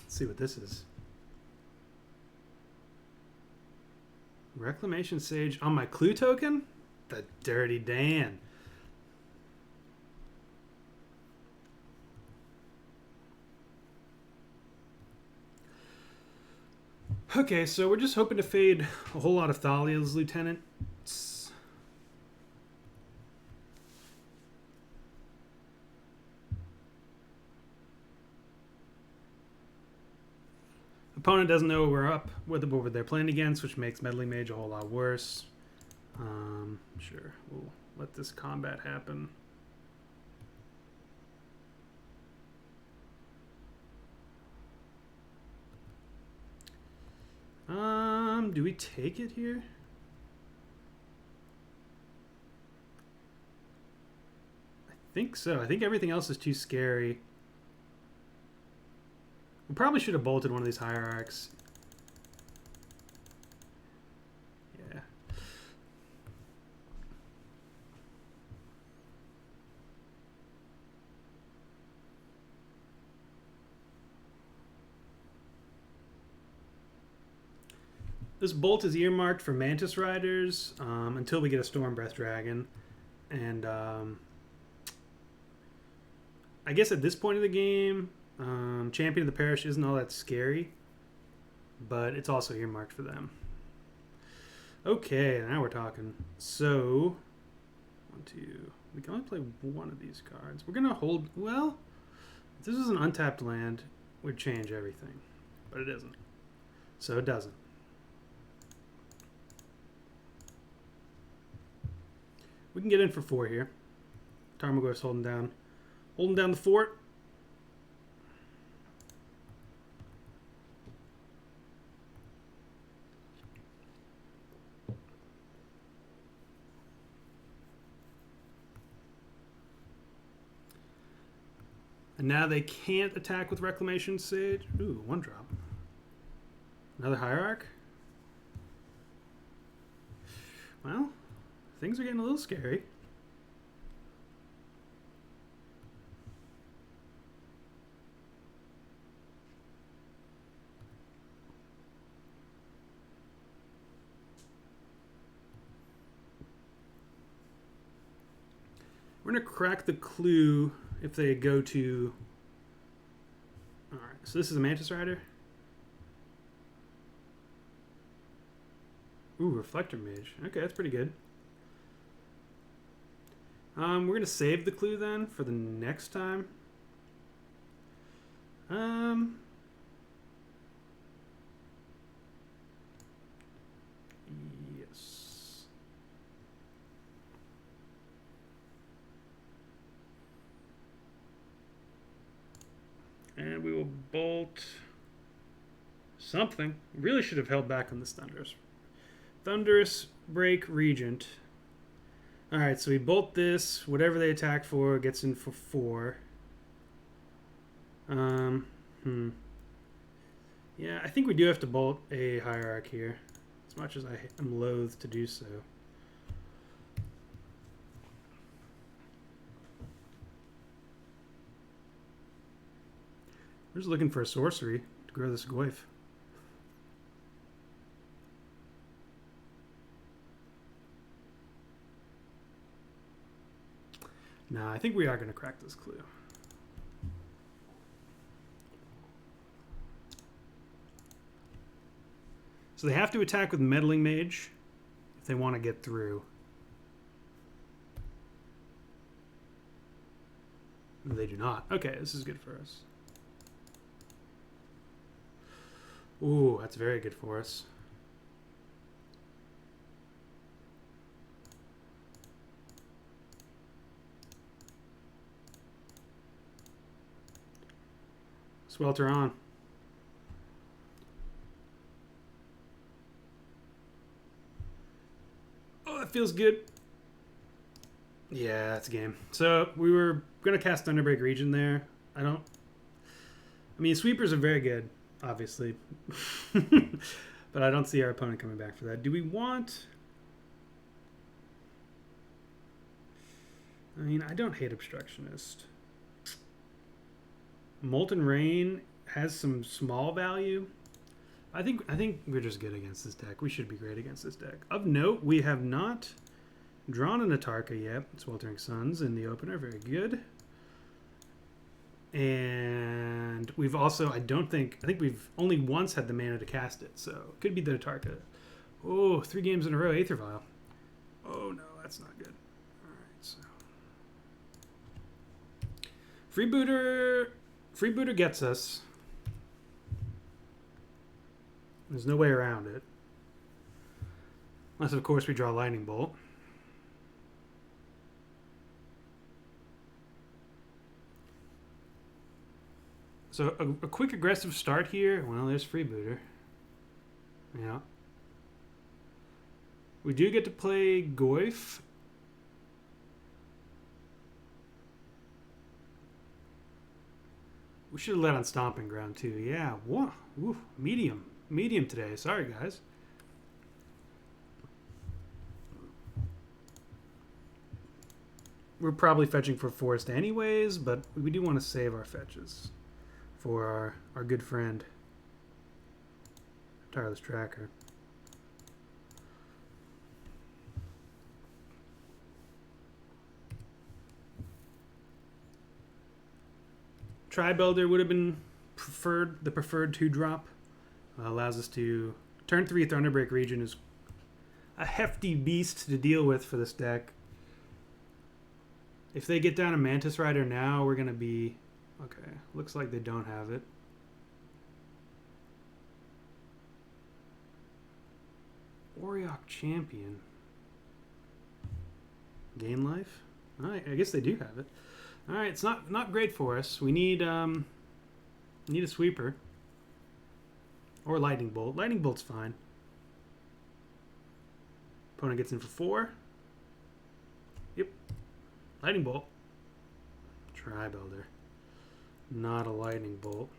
Let's see what this is. Reclamation Sage on my clue token? The dirty Dan. Okay, so we're just hoping to fade a whole lot of Thalia's lieutenants. Opponent doesn't know we're up with what they're playing against, which makes Meddling Mage a whole lot worse. Sure, we'll let this combat happen. Do we take it here? I think so. I think everything else is too scary. We probably should have bolted one of these hierarchs. Yeah. This bolt is earmarked for Mantis Riders until we get a Storm Breath Dragon. And I guess at this point of the game, Champion of the Parish isn't all that scary, but it's also earmarked for them. Okay, now we're talking. So, 1, 2. We can only play one of these cards. We're going to hold... Well, if this is an untapped land, it would change everything. But it isn't. So it doesn't. We can get in for 4 here. Tarmogoyf's holding down the fort. And now they can't attack with Reclamation Sage. Ooh, 1 drop. Another Hierarch. Well, things are getting a little scary. We're going to crack the clue if they go to... Alright, so this is a Mantis Rider. Ooh, Reflector Mage. Okay, that's pretty good. We're going to save the clue then for the next time. Yes. And we will bolt something. Really should have held back on this Thunderous Break Regent. Alright, so we bolt this. Whatever they attack for gets in for 4. Yeah, I think we do have to bolt a Hierarch here, as much as I am loath to do so. We're just looking for a sorcery to grow this Goyf. Nah, I think we are going to crack this clue. So they have to attack with Meddling Mage. If they want to get through. They do not. Okay, this is good for us. Ooh, that's very good for us. Swelter on. Oh, that feels good. Yeah, that's a game. So we were going to cast Thunderbreak Region there. I mean, sweepers are very good, obviously. But I don't see our opponent coming back for that. Do we want... I mean, I don't hate Obstructionist. Molten Rain has some small value. I think we're just good against this deck. We should be great against this deck. Of note, we have not drawn an Atarka yet. Sweltering Suns in the opener. Very good. And we've also, I think we've only once had the mana to cast it. So it could be the Atarka. Oh, 3 games in a row. Aether Vial. Oh, no, that's not good. All right, so. Freebooter gets us. There's no way around it. Unless, of course, we draw Lightning Bolt. So a quick aggressive start here. Well, there's Freebooter. Yeah. We do get to play Goyf. We should have let on Stomping Ground too. Yeah. Whoa. Ooh, medium. Medium today. Sorry, guys. We're probably fetching for Forest anyways, but we do want to save our fetches for our good friend, Tireless Tracker. Tribe Elder would have been the preferred 2-drop. Allows us to... Turn 3 Thunderbreak Region is a hefty beast to deal with for this deck. If they get down a Mantis Rider now, we're going to be... Okay, looks like they don't have it. Oriok Champion. Gain life? Alright, I guess they do have it. Alright, it's not great for us. We need a sweeper. Or Lightning Bolt. Lightning Bolt's fine. Opponent gets in for 4. Yep. Lightning Bolt. Tribe Elder. Not a Lightning Bolt.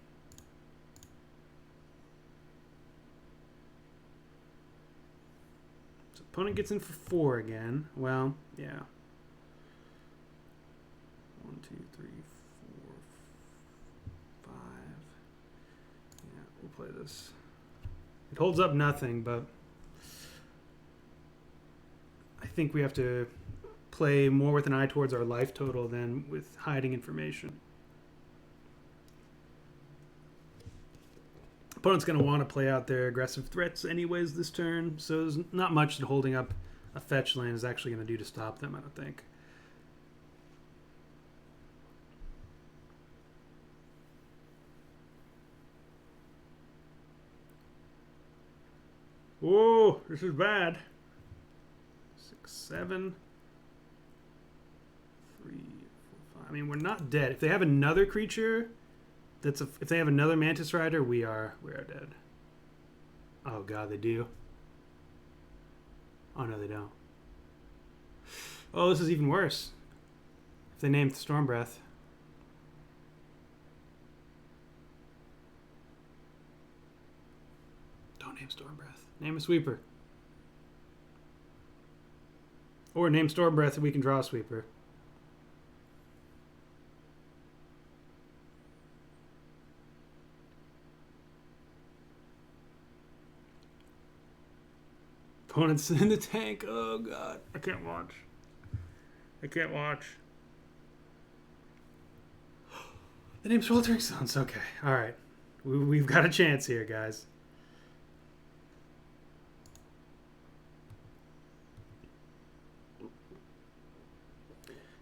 So opponent gets in for 4 again. Well, yeah. 1, 2, 3, 4, 5. Yeah, we'll play this. It holds up nothing, but I think we have to play more with an eye towards our life total than with hiding information. Opponent's going to want to play out their aggressive threats anyways this turn, so there's not much that holding up a fetch land is actually going to do to stop them, I don't think. Whoa, this is bad. 6, 7, 3, 4, 5. I mean, we're not dead. If they have another creature, if they have another Mantis Rider, we are dead. Oh god, they do. Oh no, they don't. Oh, this is even worse. If they named Storm Breath. Don't name Storm Breath. Name a sweeper. Or name Storm Breath and we can draw a sweeper. Opponents in the tank. Oh god. I can't watch. I can't watch. The name's Sweltering Suns. Okay. Alright. We've got a chance here, guys.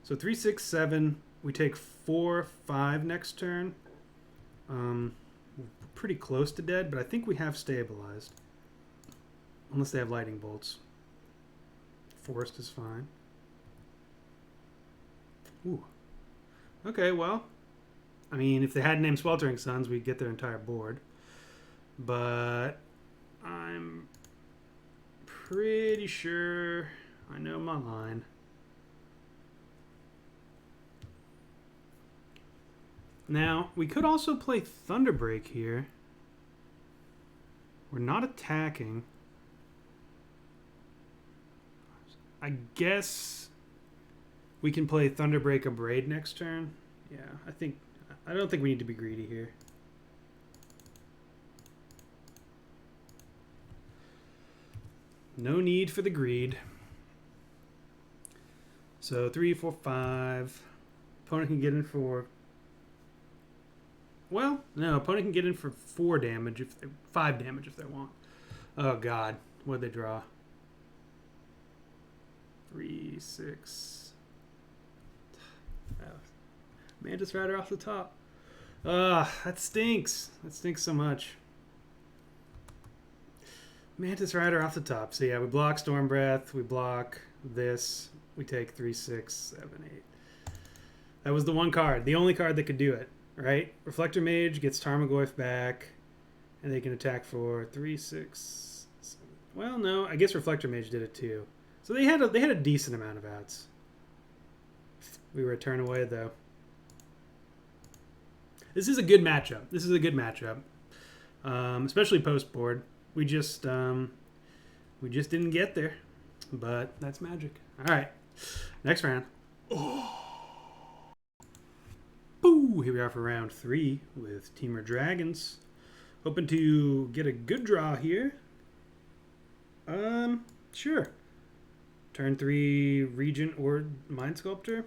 So 3, 6, 7. We take 4, 5 next turn. We're pretty close to dead, but I think we have stabilized. Unless they have lightning bolts. Forest is fine. Ooh. Okay, well. I mean, if they had named Sweltering Suns, we'd get their entire board. But I'm pretty sure I know my line. Now, we could also play Thunderbreak here. We're not attacking. I guess we can play Thunderbreak Abrade next turn. Yeah, I don't think we need to be greedy here. No need for the greed. So 3, 4, 5. Opponent can get in for... Well, no. Opponent can get in for 4 damage, 5 damage if they want. Oh, God. What'd they draw? 3, 6. Oh. Mantis Rider off the top. That stinks. That stinks so much. Mantis Rider off the top. So yeah, we block Storm Breath. We block this. We take 3, 6, 7, 8. That was the one card. The only card that could do it, right? Reflector Mage gets Tarmogoyf back. And they can attack for 3, 6, 7. Well, no. I guess Reflector Mage did it too. So they had a decent amount of outs. We were a turn away, though. This is a good matchup. Especially post board. We just didn't get there, but that's magic. All right, next round. Oh. Boo! Here we are for round 3 with Temur Dragons. Hoping to get a good draw here. Sure. Turn 3 Regent or Mind Sculptor.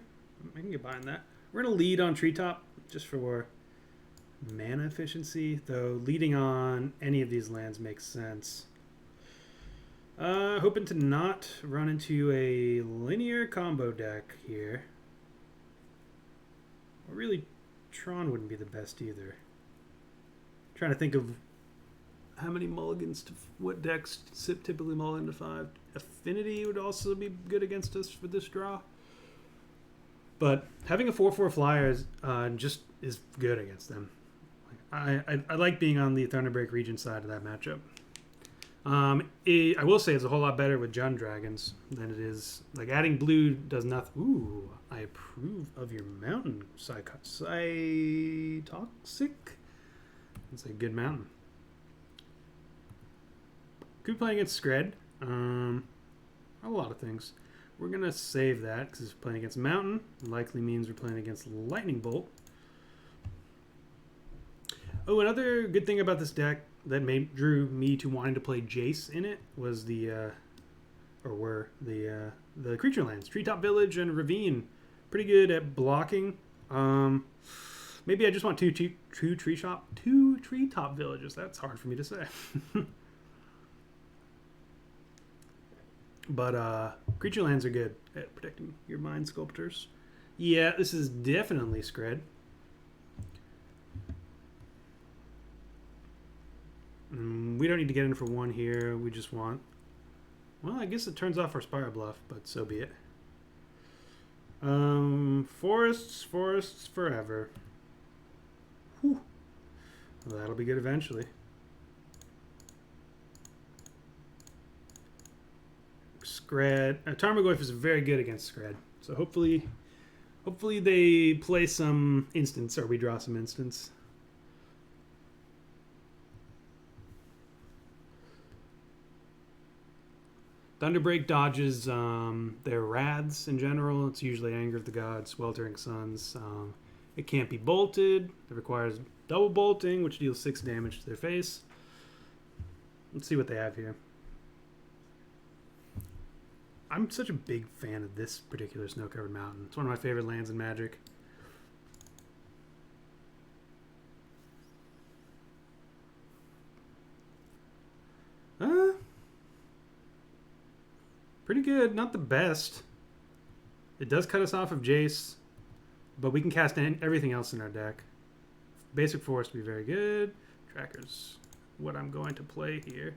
I can get behind that. We're gonna lead on Treetop just for mana efficiency, though leading on any of these lands makes sense. Hoping to not run into a linear combo deck here. Well, really, Tron wouldn't be the best either. Trying to think of how many mulligans to what decks typically mulligan to 5. Affinity would also be good against us for this draw. But having a 4/4 flyer just is good against them. I like being on the Thunderbreak Regent side of that matchup. I will say it's a whole lot better with Jund Dragons than it is. Like, adding blue does nothing. Ooh, I approve of your mountain. Cytoxic? It's a good mountain. Could be playing against SKRED. A lot of things. We're going to save that because it's playing against Mountain. Likely means we're playing against Lightning Bolt. Oh, another good thing about this deck that drew me to wanting to play Jace in it was the creature lands. Treetop Village and Ravine. Pretty good at blocking. Maybe I just want two treetop villages. That's hard for me to say. But creature lands are good at protecting your Mind Sculptors. Yeah, this is definitely SKRED. We don't need to get in for 1 here. We just want... Well, I guess it turns off our Spire Bluff, but so be it. Forests forever. Whew. Well, that'll be good eventually. SKRED. Tarmogoyf is very good against SKRED. So hopefully they play some instants, or we draw some instants. Thunderbreak dodges their Raths in general. It's usually Anger of the Gods, Sweltering Suns. It can't be bolted. It requires double bolting, which deals 6 damage to their face. Let's see what they have here. I'm such a big fan of this particular snow-covered mountain. It's one of my favorite lands in Magic. Pretty good. Not the best. It does cut us off of Jace, but we can cast everything else in our deck. Basic Force would be very good. Tracker's what I'm going to play here.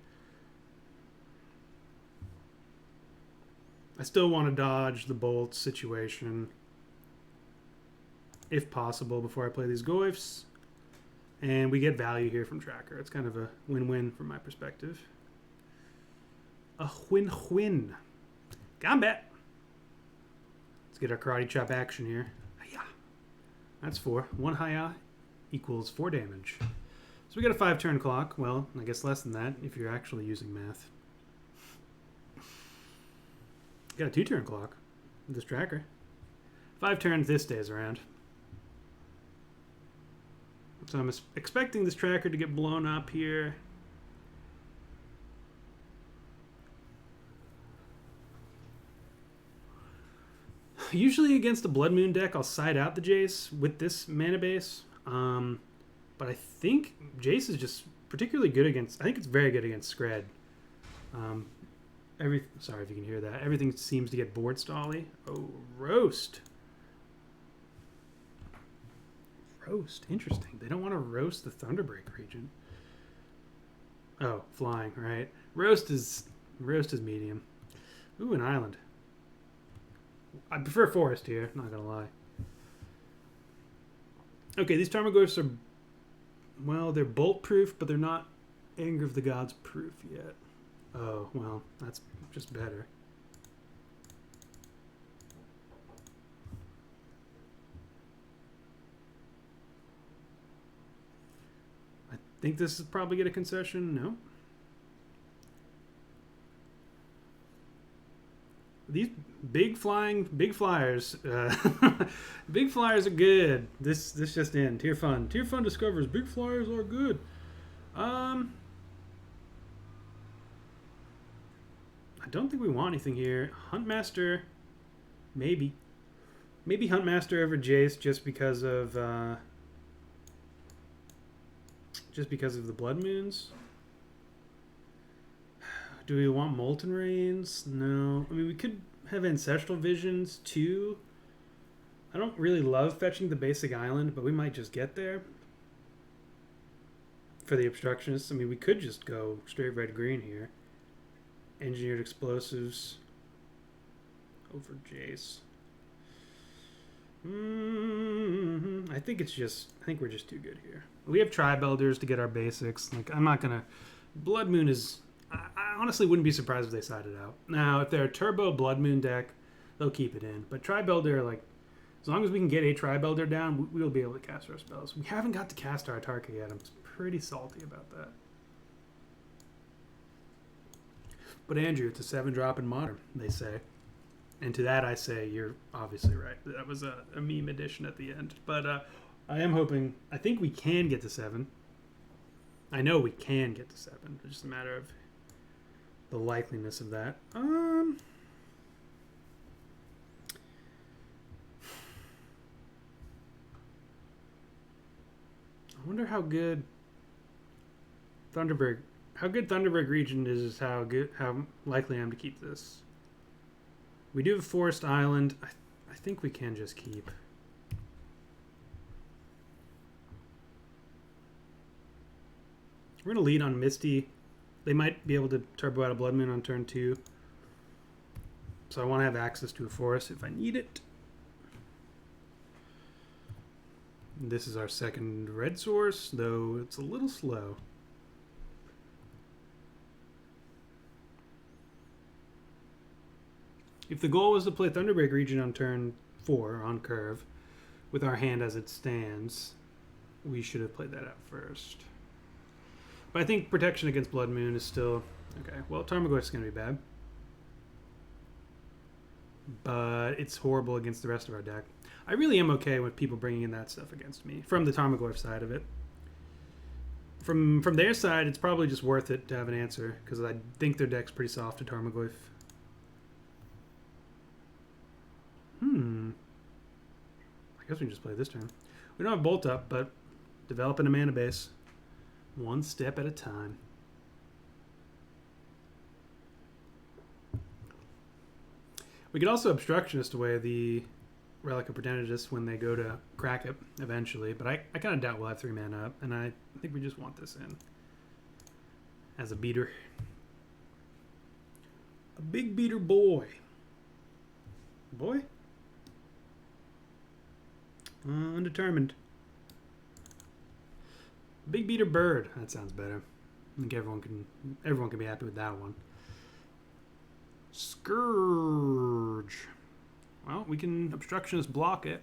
I still want to dodge the bolt situation, if possible, before I play these Goyfs. And we get value here from Tracker. It's kind of a win-win from my perspective. A win-win. Combat! Let's get our Karate Chop action here. Hiya. That's 4. 1 Hiya equals 4 damage. So we got a 5-turn clock. Well, I guess less than that if you're actually using math. Got a 2-turn clock with this Tracker. 5 turns this stays around. So I'm expecting this Tracker to get blown up here. Usually against a Blood Moon deck, I'll side out the Jace with this mana base. But I think Jace is just particularly good against... I think it's very good against SKRED. Sorry if you can hear that. Everything seems to get board stally. Oh, roast. Roast. Interesting. They don't want to roast the Thunderbreak region. Oh, flying, right. Roast is medium. Ooh, an island. I prefer forest here, not gonna lie. Okay, these Tarmogoyfs are... Well, they're bolt proof, but they're not Anger of the Gods proof yet. Oh, well, that's just better. I think this is probably get a concession. No. These big flyers, big flyers are good. This just in. Tier Fun discovers big flyers are good. I don't think we want anything here. Huntmaster, maybe Huntmaster over Jace just because of the Blood Moons. Do we want Molten Rains? No. I mean, we could have Ancestral Visions too. I don't really love fetching the basic island, but we might just get there for the Obstructionists. I mean, we could just go straight red-green here. Engineered Explosives over Jace. I think we're just too good here. We have Tribe Elders to get our basics. Like, I'm not gonna... Blood Moon is... I honestly wouldn't be surprised if they sided out. Now, if they're a Turbo Blood Moon deck, they'll keep it in. But Tribe Elder, like, as long as we can get a Tribe Elder down, we'll be able to cast our spells. We haven't got to cast our Atarka yet. I'm pretty salty about that. But Andrew, it's a 7-drop in Modern, they say. And to that I say, you're obviously right. That was a meme edition at the end. But I am hoping, I think we can get to 7. I know we can get to 7. It's just a matter of the likeliness of that. I wonder how good Thunderbird region is, how likely I am to keep this. We do have Forest Island. I think we can just keep. We're going to lead on Misty. They might be able to turbo out a Blood Moon on turn 2. So I want to have access to a forest if I need it. This is our second red source, though it's a little slow. If the goal was to play Thunderbreak region on turn 4 on curve, with our hand as it stands, we should have played that out first. But I think protection against Blood Moon is still... Okay, well, Tarmogoyf is going to be bad. But it's horrible against the rest of our deck. I really am okay with people bringing in that stuff against me, from the Tarmogoyf side of it. From their side, it's probably just worth it to have an answer, because I think their deck's pretty soft to Tarmogoyf. I guess we can just play this turn. We don't have Bolt Up, but developing a mana base. One step at a time. We could also obstructionist away the Relic of Protentatus when they go to crack it eventually, but I kind of doubt we'll have 3 mana up, and I think we just want this in as a beater. A big beater boy. Boy? Undetermined. Big beater bird. That sounds better. I think everyone can be happy with that one. Scourge. Well, we can obstructionist block it.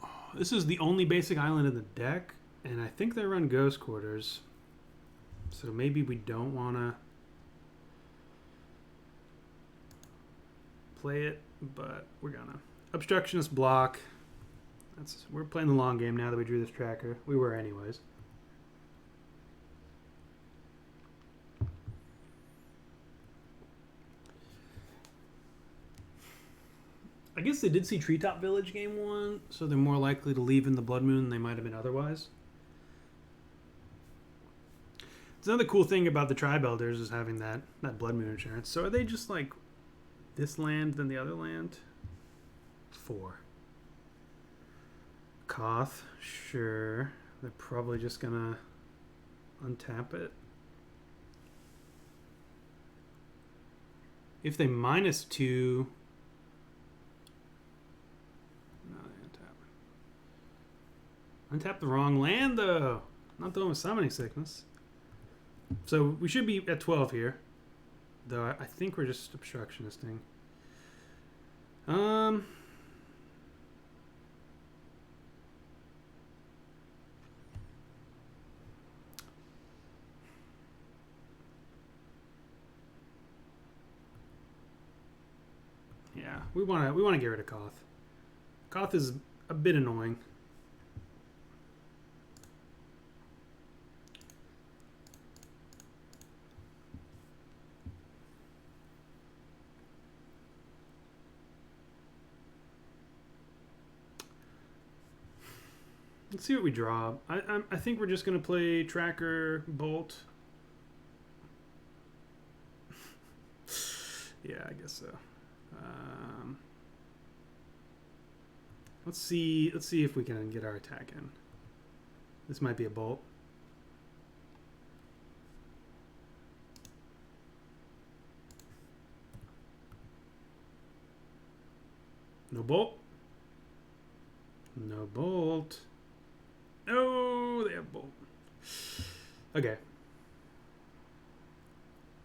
Oh, this is the only basic island in the deck, and I think they run Ghost Quarters. So maybe we don't want to play it, but we're gonna. Obstructionist block. We're playing the long game now that we drew this tracker. We were anyways. I guess they did see Treetop Village game 1, so they're more likely to leave in the Blood Moon than they might have been otherwise. It's another cool thing about the Tribe Elders is having that Blood Moon insurance. So are they just like this land than the other land? 4. Koth, sure. They're probably just gonna untap it. If they -2, no, they untap the wrong land though. Not the one with Summoning Sickness. So we should be at 12 here, though I think we're just obstructionisting. Yeah, we want to get rid of Koth. Koth is a bit annoying. Let's see what we draw. I think we're just going to play Tracker, Bolt. Yeah, I guess so. Let's see if we can get our attack in. This might be a Bolt. No Bolt. No Bolt. No, they have Bolt. Okay.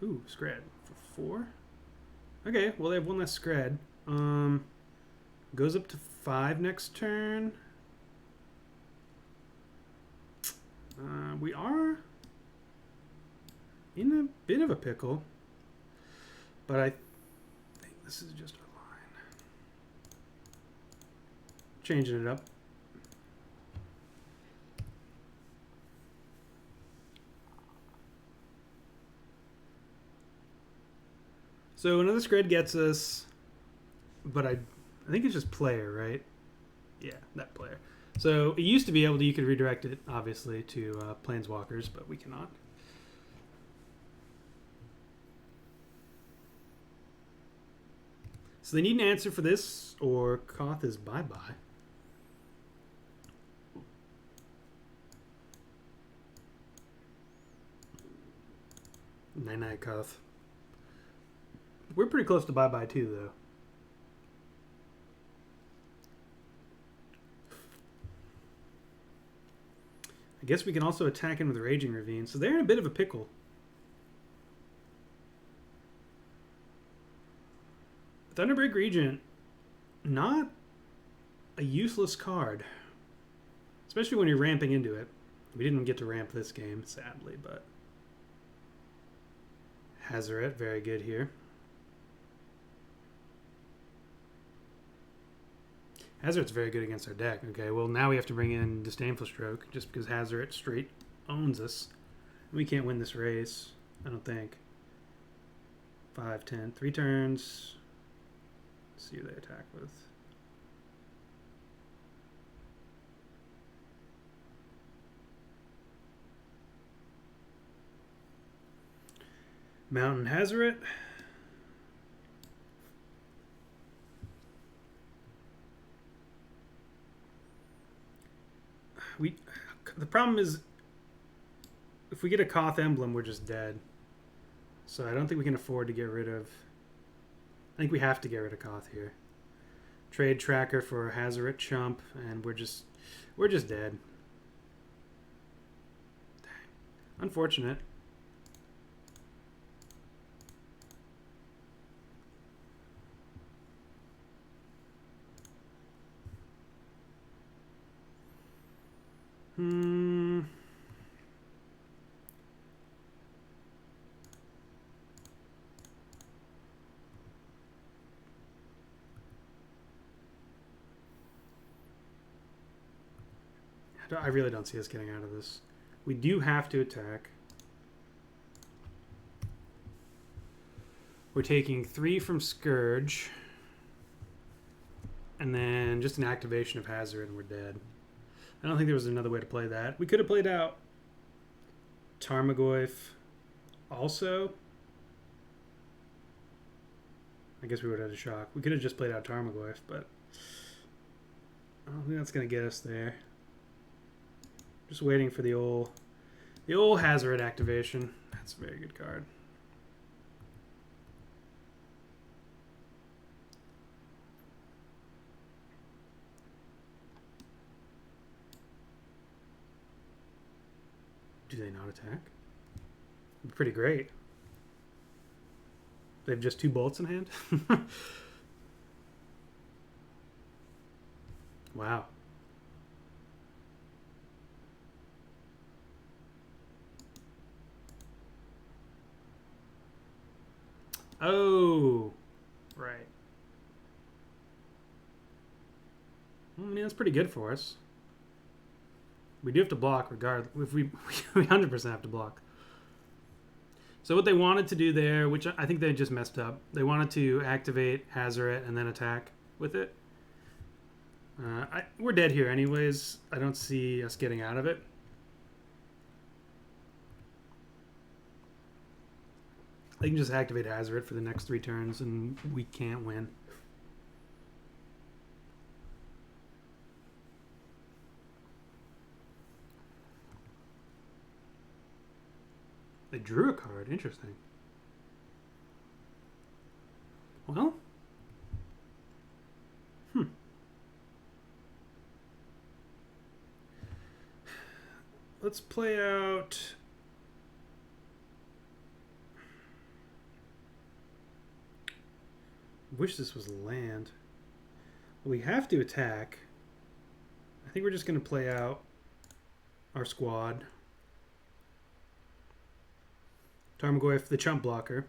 Ooh, SKRED for 4. Okay, well they have one less SKRED. Goes up to 5 next turn. We are in a bit of a pickle, but I think this is just our line. Changing it up. So another SKRED gets us, but I think it's just player, right? Yeah, that player. So it used to be able to, you could redirect it, obviously, to Planeswalkers, but we cannot. So they need an answer for this, or Koth is bye-bye. Night-night, Koth. We're pretty close to bye-bye, too, though. I guess we can also attack in with Raging Ravine. So they're in a bit of a pickle. Thunderbreak Regent, not a useless card. Especially when you're ramping into it. We didn't get to ramp this game, sadly, but... Hazoret, very good here. Hazoret's very good against our deck. Okay, well now we have to bring in Disdainful Stroke just because Hazoret straight owns us. We can't win this race, I don't think. 5, 10, 3 turns. Let's see who they attack with. Mountain Hazaret. The problem is, if we get a Koth emblem, we're just dead. So I don't think we can afford to get rid of... I think we have to get rid of Koth here. Trade tracker for a Hazaret chump, and we're just dead. Dang. Unfortunate. I really don't see us getting out of this. We do have to attack. We're taking 3 from Scourge. And then just an activation of Hazaret and we're dead. I don't think there was another way to play that. We could have played out Tarmogoyf also. I guess we would have had a shock. We could have just played out Tarmogoyf, but I don't think that's going to get us there. Just waiting for the old Hazaret activation. That's a very good card. Do they not attack? It'd be pretty great. They have just 2 bolts in hand? Wow. Oh, right. I mean, that's pretty good for us. We do have to block regardless. If we 100% have to block. So what they wanted to do there, which I think they just messed up, they wanted to activate Hazaret and then attack with it. We're dead here anyways. I don't see us getting out of it. They can just activate Hazaret for the next 3 turns and we can't win. They drew a card. Interesting. Well. Let's play out... Wish this was land. We have to attack. I think we're just going to play out our squad. Tarmogoyf, the chump blocker.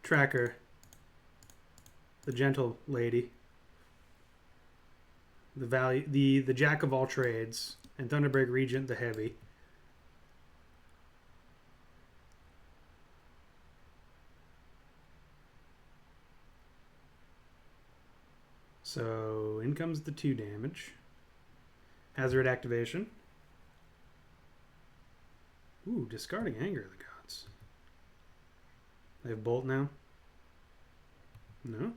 Tracker, the gentle lady. The jack of all trades, and Thunderbreak Regent, the heavy. So in comes the 2 damage. Hazaret activation. Ooh, discarding Anger of the Gods. They have Bolt now? No.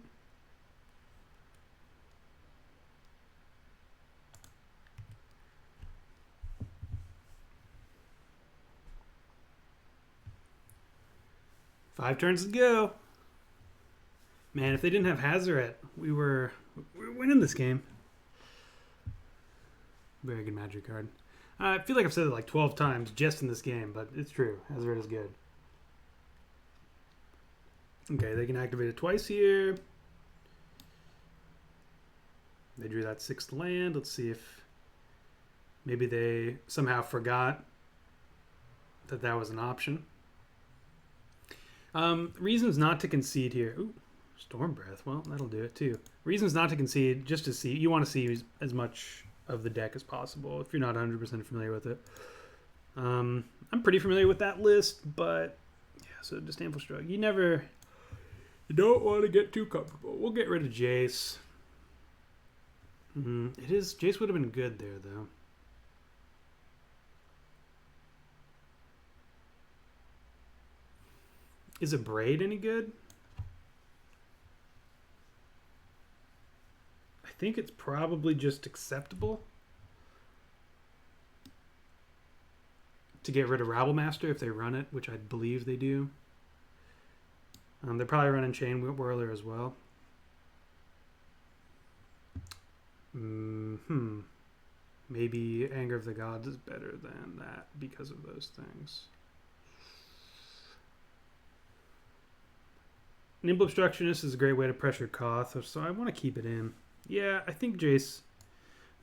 Five turns to go. Man, if they didn't have Hazaret, we're winning this game. Very good magic card. I feel like I've said it like 12 times just in this game, but it's true. Hazaret is good. Okay, they can activate it twice here. They drew that 6th land. Let's see if maybe they somehow forgot that that was an option. Reasons not to concede here. Ooh, Storm Breath. Well, that'll do it too. Reasons not to concede, just to see. You want to see as much of the deck as possible if you're not 100% familiar with it. I'm pretty familiar with that list, but yeah, so Disdainful Shrug. You don't want to get too comfortable. We'll get rid of Jace. Jace would have been good there, though. Is a braid any good? I think it's probably just acceptable to get rid of Rabblemaster if they run it, which I believe they do. They're probably running Chain Whirler as well. Maybe Anger of the Gods is better than that because of those things. Nimble Obstructionist is a great way to pressure Koth, so I want to keep it in. Yeah, I think Jace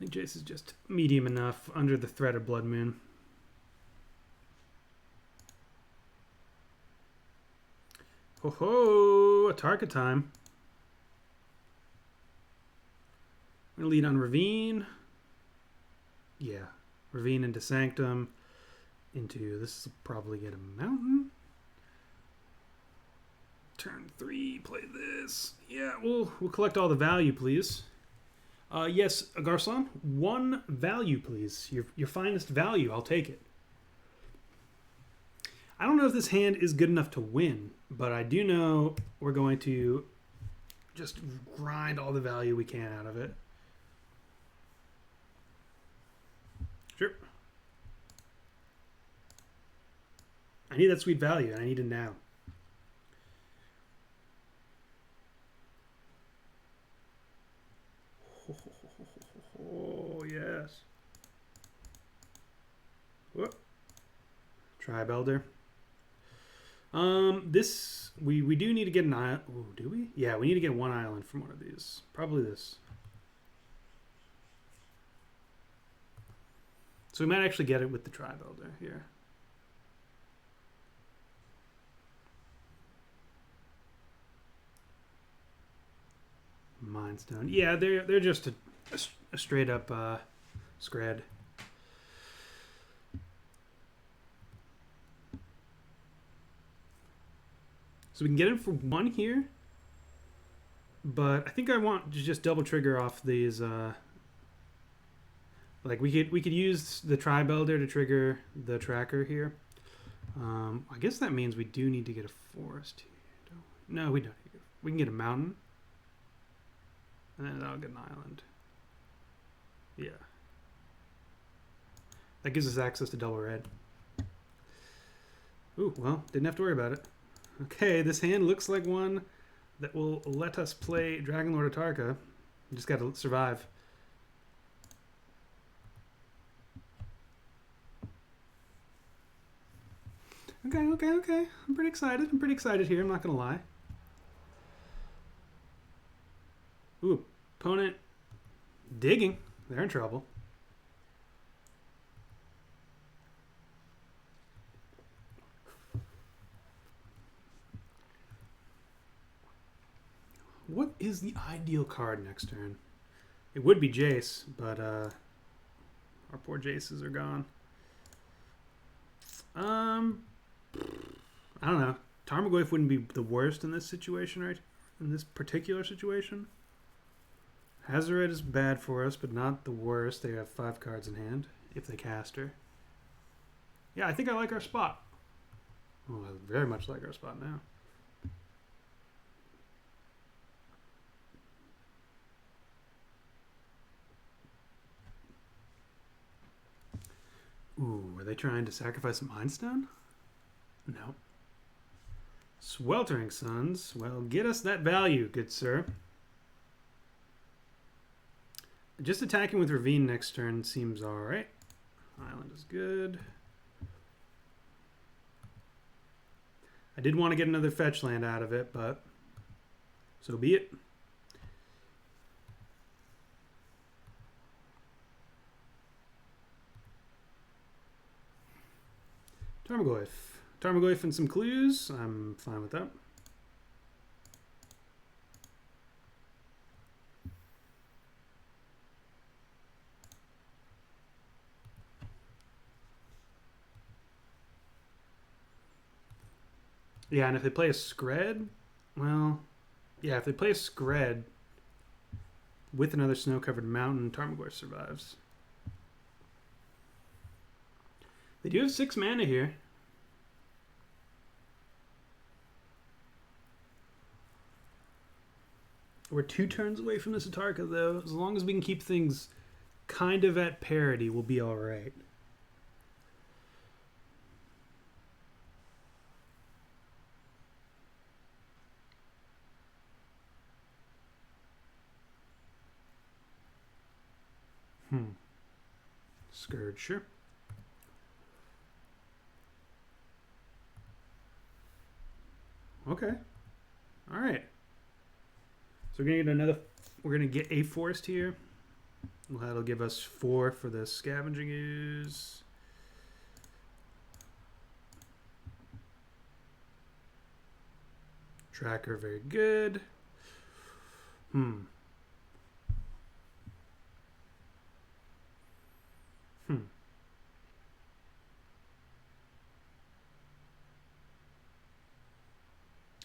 is just medium enough under the threat of Blood Moon. Ho ho! Atarka time. I'm going to lead on Ravine. Yeah. Ravine into Sanctum. Into... This will probably get a Mountain. Turn 3. Play this. Yeah, we'll collect all the value, please. Yes, Garçon. 1 value, please. Your finest value. I'll take it. I don't know if this hand is good enough to win, but I do know we're going to just grind all the value we can out of it. Sure. I need that sweet value, and I need it now. Oh, yes. Whoop. Tribe Elder. This we do need to get an island. Oh, do we? Yeah, we need to get 1 island from one of these. Probably this. So we might actually get it with the Tribe Elder here. Mindstone. Yeah, they're just a straight up SKRED. So we can get it for 1 here, but I think I want to just double trigger off these. Like we could use the Tribe Elder to trigger the tracker here. I guess that means we do need to get a forest here. No, we don't. We can get a mountain, and then I'll get an island. Yeah, that gives us access to double red. Ooh, well, didn't have to worry about it. Okay, this hand looks like one that will let us play Dragonlord Atarka. You just got to survive. Okay. I'm pretty excited here, I'm not going to lie. Ooh, opponent digging. They're in trouble. What is the ideal card next turn? It would be Jace, but our poor Jaces are gone. I don't know. Tarmogoyf wouldn't be the worst in this situation, right? In this particular situation. Hazoret is bad for us, but not the worst. They have 5 cards in hand, if they cast her. Yeah, I think I like our spot. Oh, I very much like our spot now. Ooh, are they trying to sacrifice some Mindstone? No. Sweltering Suns. Well, get us that value, good sir. Just attacking with Ravine next turn seems alright. Island is good. I did want to get another fetch land out of it, but so be it. Tarmogoyf. Tarmogoyf and some clues. I'm fine with that. Yeah, and if they play a SKRED, well, yeah, if they play a SKRED with another snow-covered mountain, Tarmogoyf survives. They do have 6 mana here. We're 2 turns away from this Atarka, though. As long as we can keep things kind of at parity, we'll be all right. SKRED, sure. Okay. All right. So we're gonna get a forest here. Well, that'll give us 4 for the scavenging ooze. Tracker, very good.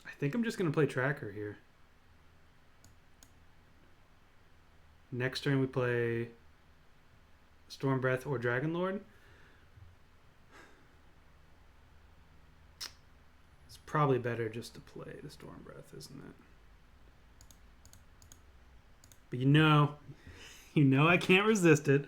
I think I'm just going to play Tracker here. Next turn we play Storm Breath or Dragon Lord. It's probably better just to play the Storm Breath, isn't it? But you know I can't resist it.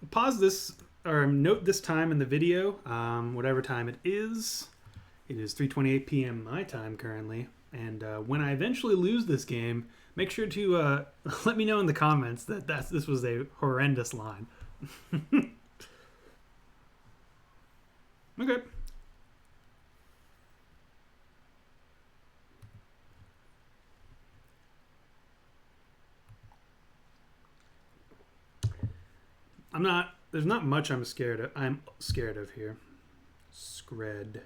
Pause this, or note this time in the video, whatever time it is. It is 3:28 p.m. my time currently. And when I eventually lose this game, make sure to let me know in the comments that this was a horrendous line. Okay. There's not much I'm scared of here. SKRED.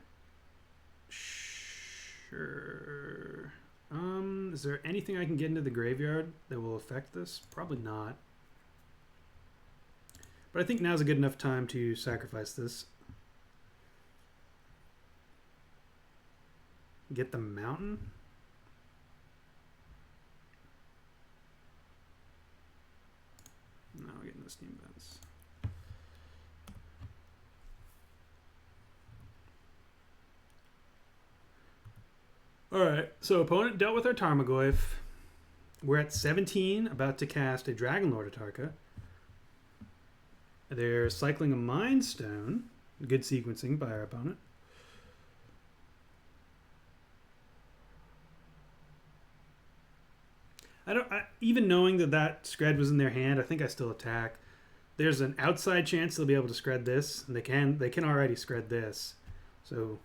Sure. Is there anything I can get into the graveyard that will affect this? Probably not. But I think now's a good enough time to sacrifice this. Get the mountain. No, getting the steam vents. Alright, so opponent dealt with our Tarmogoyf. We're at 17, about to cast a Dragon Lord Atarka. They're cycling a Mind Stone. Good sequencing by our opponent. Even knowing that SKRED was in their hand, I think I still attack. There's an outside chance they'll be able to SKRED this, and they can already SKRED this. So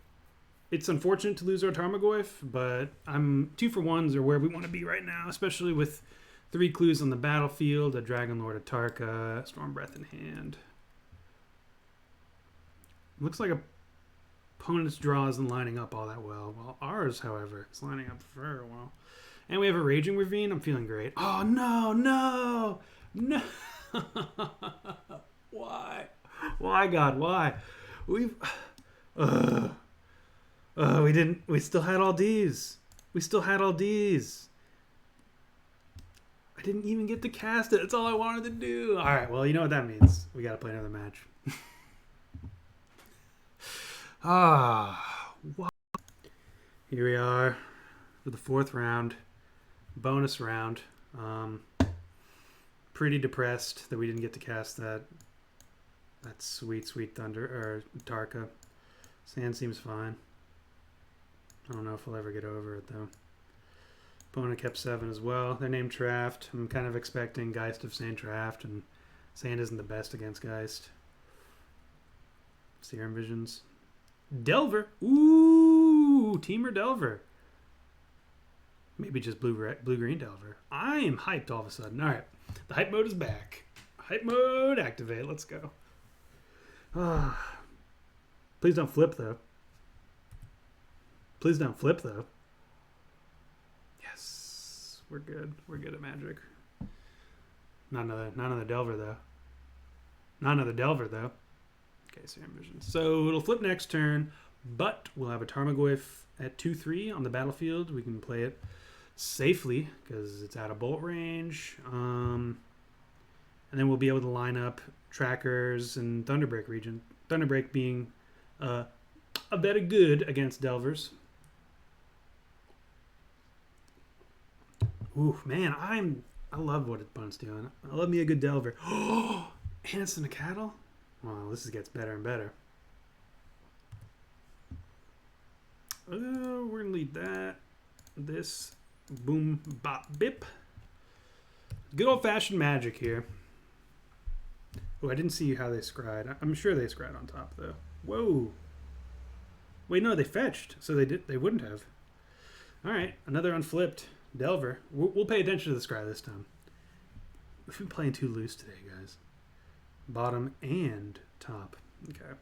it's unfortunate to lose our Tarmogoyf, but 2-for-1s are where we want to be right now, especially with 3 clues on the battlefield, a Dragon Lord Atarka, Storm Breath in hand. Looks like opponent's draw isn't lining up all that well. Well, ours, however, is lining up very well. And we have a Raging Ravine. I'm feeling great. Oh, no, no, no. Why? Why, God, why? We still had all Ds. We still had all Ds. I didn't even get to cast it. That's all I wanted to do. All right, well, you know what that means. We got to play another match. Wow. Here we are for the 4th round. Bonus round. Pretty depressed that we didn't get to cast that sweet Thunder or Atarka. Sand seems fine. I don't know if we'll ever get over it though. Opponent kept 7 as well. They're named Traft. I'm kind of expecting Geist of Sand Traft, and Sand isn't the best against Geist. Serum Visions. Delver. Ooh, Temur Delver. Maybe just blue-green Delver. I am hyped all of a sudden. All right, the hype mode is back. Hype mode activate. Let's go. Please don't flip though. Please don't flip though. Yes, we're good. We're good at Magic. Not another Delver though. Not another Delver though. Okay, Serum Vision. So it'll flip next turn, but we'll have a Tarmogoyf at 2/3 on the battlefield. We can play it safely because it's out of bolt range. And then we'll be able to line up trackers and Thunderbreak region. Thunderbreak being a bit of good against Delvers. Ooh, man, I love what opponent's doing. I love me a good Delver. Oh, Hanson a Cattle? Wow, this gets better and better. We're going to lead that. This. Boom, bop, bip. Good old-fashioned Magic here. Oh, I didn't see how they scryed. I'm sure they scryed on top, though. Whoa. Wait, no, they fetched. So they wouldn't have. All right, another unflipped Delver. We'll pay attention to the scry this time. We've been playing too loose today, guys. Bottom and top. Okay.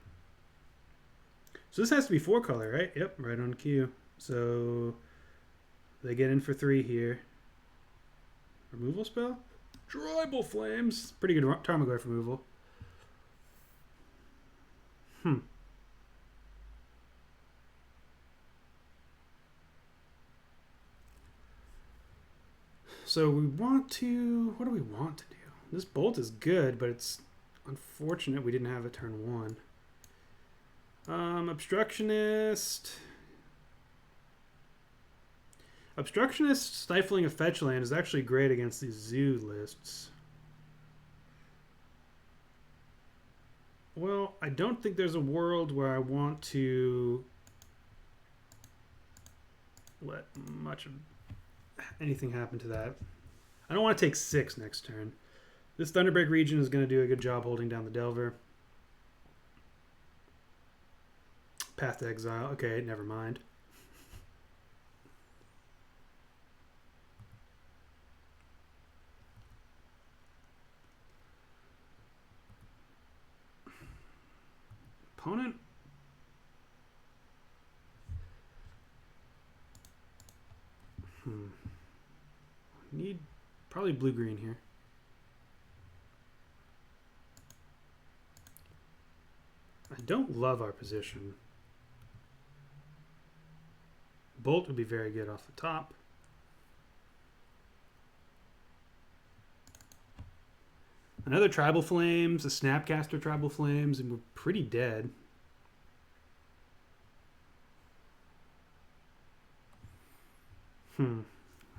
So this has to be 4-color, right? Yep, right on cue. So they get in for 3 here. Removal spell? Tribal Flames. Pretty good Tarmogoyf removal. So we want to... What do we want to do? This bolt is good, but it's unfortunate we didn't have a turn 1. Obstructionist... Obstructionist stifling a fetch land is actually great against these zoo lists. Well, I don't think there's a world where I want to let much of anything happen to that. I don't want to take 6 next turn. This Thunderbreak region is going to do a good job holding down the Delver. Path to Exile. Okay, never mind. Opponent. Need probably blue-green here. I don't love our position. Bolt would be very good off the top. Another Tribal Flames, a Snapcaster Tribal Flames, and we're pretty dead.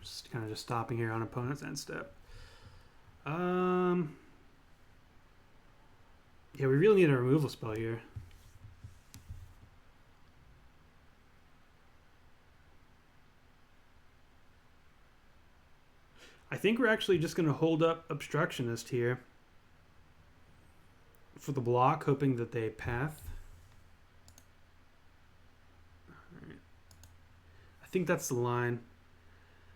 Just kind of just stopping here on opponent's end step. Yeah, we really need a removal spell here. I think we're actually just going to hold up Obstructionist here for the block, hoping that they path. All right. I think that's the line.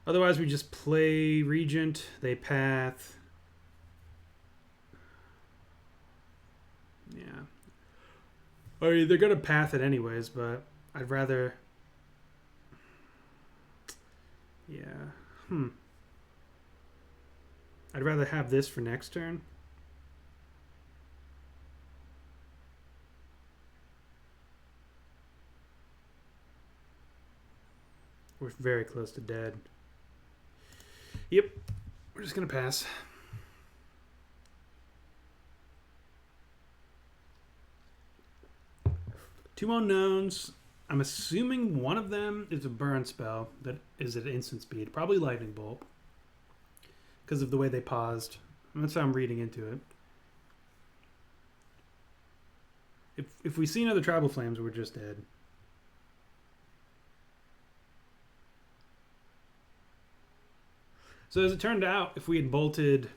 Otherwise, we just play Regent, they path. Yeah. I mean, they're going to path it anyways, but I'd rather... Yeah. I'd rather have this for next turn. We're very close to dead. Yep. We're just going to pass. Two unknowns. I'm assuming one of them is a burn spell that is at instant speed. Probably Lightning Bolt. Because of the way they paused. That's how I'm reading into it. If we see another Tribal Flames, we're just dead. So as it turned out, if we had bolted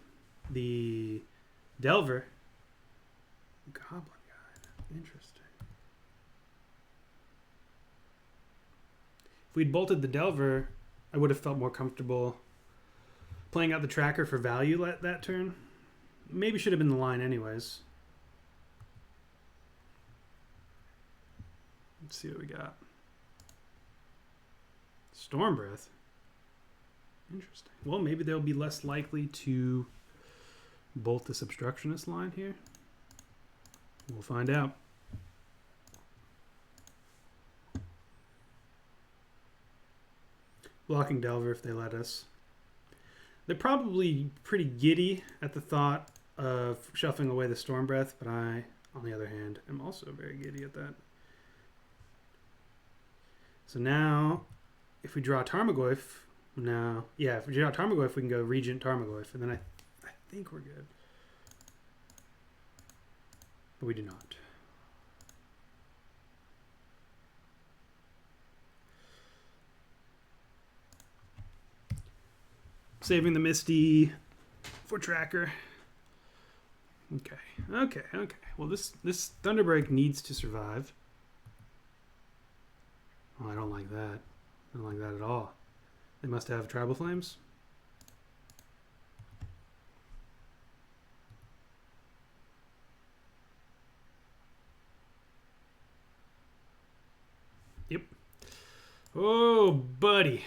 the Delver... Goblin Guide. Interesting. If we'd bolted the Delver, I would have felt more comfortable playing out the tracker for value that turn. Maybe should have been the line anyways. Let's see what we got. Storm Breath. Interesting. Well, maybe they'll be less likely to bolt this Obstructionist line here. We'll find out. Blocking Delver if they let us. They're probably pretty giddy at the thought of shuffling away the Storm Breath, but I, on the other hand, am also very giddy at that. So now, if we draw Tarmogoyf, if we draw Tarmogoyf, we can go Regent Tarmogoyf, and then I think we're good. But we do not. Saving the Misty for tracker. Okay. Well, this Thunderbreak needs to survive. Oh, I don't like that. I don't like that at all. They must have Tribal Flames. Yep. Oh, buddy.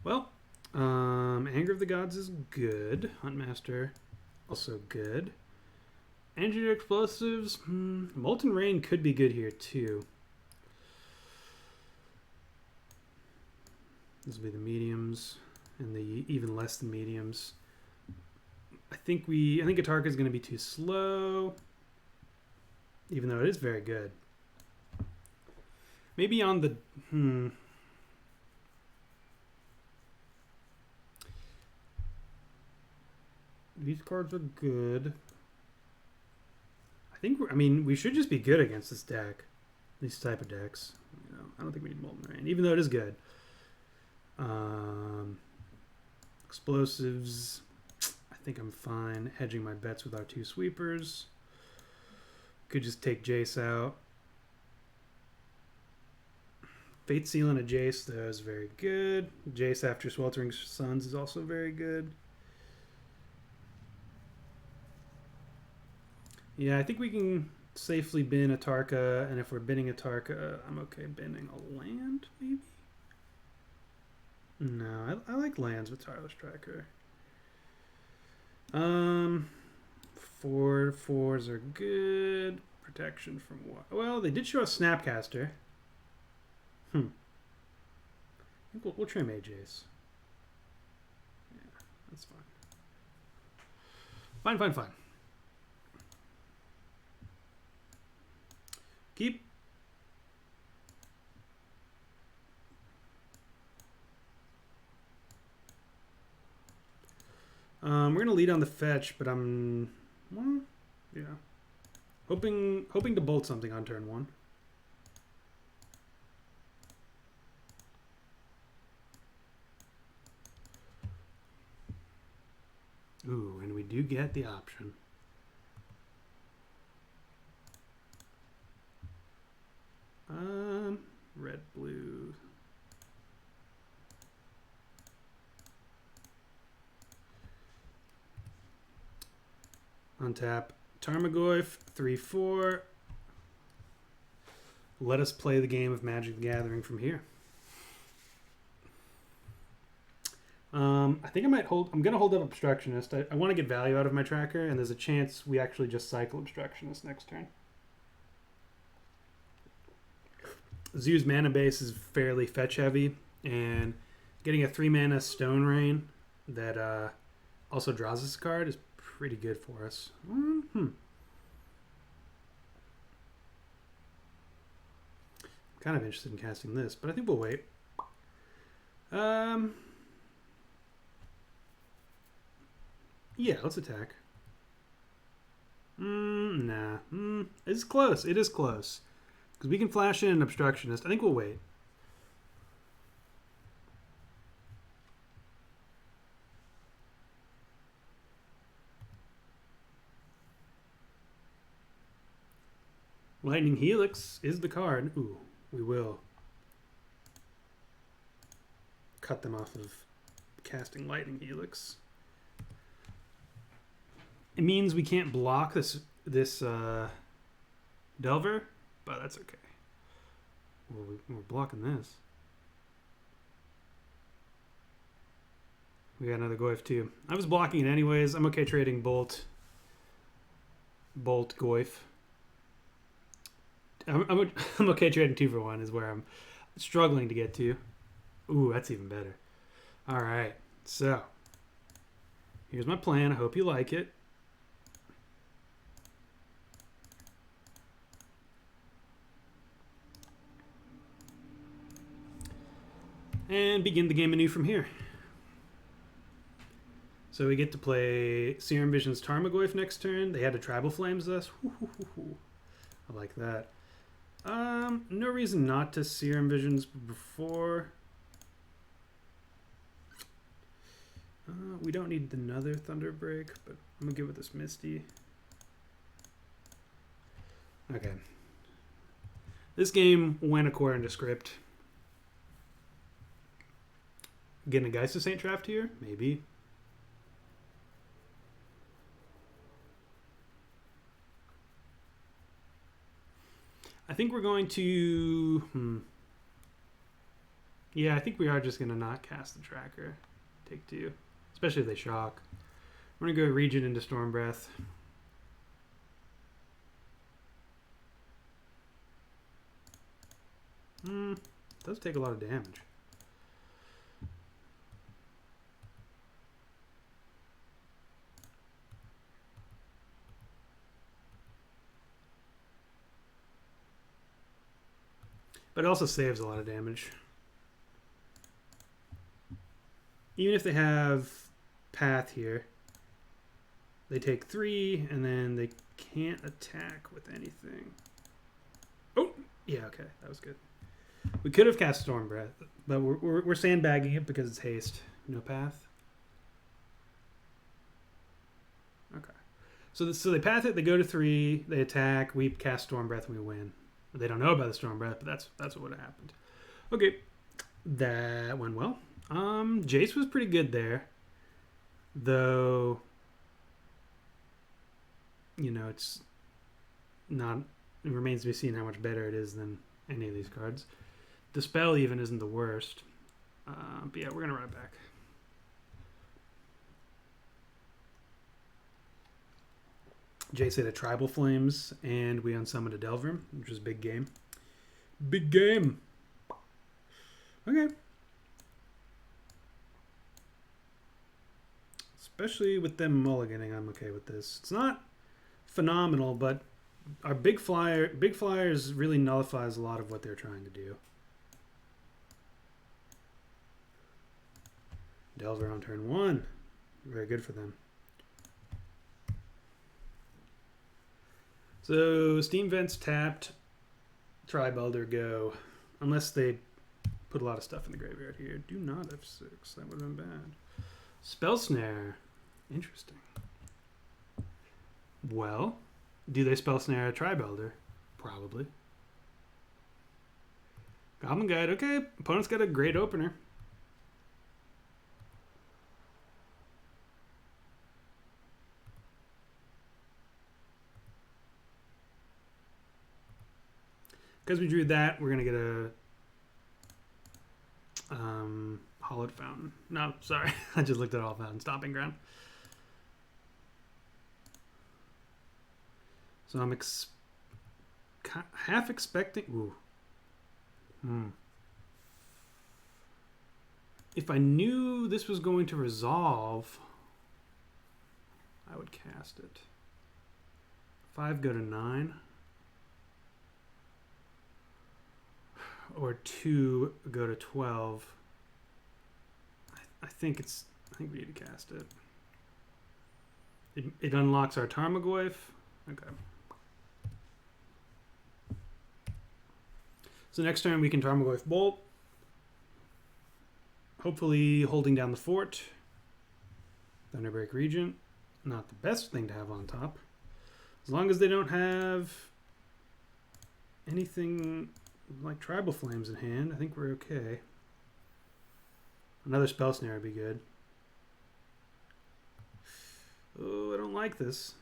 Well, Anger of the Gods is good. Huntmaster, also good. Engineer Explosives, Molten Rain could be good here too. This will be the mediums and the even less than mediums. I think Atarka is going to be too slow, even though it is very good. Maybe on the These cards are good. I mean, we should just be good against this deck. These type of decks. You know, I don't think we need Molten Rain, even though it is good. Explosives. I think I'm fine hedging my bets with our 2 sweepers. Could just take Jace out. Fate Seal and a Jace, though, is very good. Jace after Sweltering Suns is also very good. Yeah, I think we can safely bin Atarka, and if we're binning Atarka, I'm okay binning a land, maybe? No, I like lands with Tireless Tracker. 4/4s are good. Protection from what? Well, they did show us Snapcaster. I think we'll trim AJ's. Yeah, that's fine. Fine. Keep. We're gonna lead on the fetch, but I'm, well, yeah, hoping to bolt something on turn 1. Ooh, and we do get the option. Red, blue. Untap Tarmogoyf, 3/4. Let us play the game of Magic the Gathering from here. I think I might hold. I'm going to hold up Obstructionist. I want to get value out of my tracker, and there's a chance we actually just cycle Obstructionist next turn. Zoo's mana base is fairly fetch heavy, and getting a 3-mana Stone Rain that also draws us a card is pretty good for us. Kind of interested in casting this, but I think we'll wait. Yeah, let's attack. Nah. It's close. It is close. Because we can flash in an Obstructionist. I think we'll wait. Lightning Helix is the card. Ooh, we will cut them off of casting Lightning Helix. It means we can't block this Delver, but that's okay. Well, we're blocking this. We got another Goyf too. I was blocking it anyways. I'm okay trading Bolt Goyf. I'm okay trading 2 for 1 is where I'm struggling to get to. Ooh, that's even better. All right. So, here's my plan. I hope you like it. And begin the game anew from here. So we get to play Serum Vision's Tarmogoyf next turn. They had a Tribal Flames us. I like that. No reason not to Serum Visions before. We don't need another Thunderbreak, but I'm gonna go with this Misty. Okay. This game went according to script. Getting a Geist of Saint Draft here? Maybe. I think we're going to... Yeah, I think we are just going to not cast the tracker. Take 2. Especially if they shock. We're going to go Regent into Storm Breath. Does take a lot of damage. But it also saves a lot of damage. Even if they have Path here, they take 3, and then they can't attack with anything. Oh! Yeah, okay. That was good. We could have cast Storm Breath, but we're sandbagging it because it's haste. No Path. Okay. So they Path it, they go to 3, they attack, we cast Storm Breath, and we win. They don't know about the Storm Breath, but that's what would have happened. Okay, that went well. Jace was pretty good there, though. You know, it's not. It remains to be seen how much better it is than any of these cards. Dispel even isn't the worst. But yeah, we're gonna run it back. Jace hit a Tribal Flames, and we unsummoned a Delverum, which was big game. Big game! Okay. Especially with them mulliganing, I'm okay with this. It's not phenomenal, but our big flyers really nullifies a lot of what they're trying to do. Delver on turn 1. Very good for them. So, Steam Vents tapped, Tribe Elder go. Unless they put a lot of stuff in the graveyard here. Do not F6, that would have been bad. Spell Snare, interesting. Well, do they Spell Snare a Tribe Elder? Probably. Goblin Guide, okay, opponent's got a great opener. Because we drew that, we're going to get a Hollowed Fountain. No, sorry. I just looked at all Fountain. Stomping Ground. So I'm half expecting... Ooh. If I knew this was going to resolve, I would cast it. 5 go to 9. Or 2 go to 12. I think we need to cast it. It unlocks our Tarmogoyf. Okay. So next turn we can Tarmogoyf Bolt. Hopefully holding down the fort. Thunderbreak Regent. Not the best thing to have on top. As long as they don't have anything like Tribal Flames in hand, I think we're okay. Another Spell Snare would be good. Oh, I don't like this.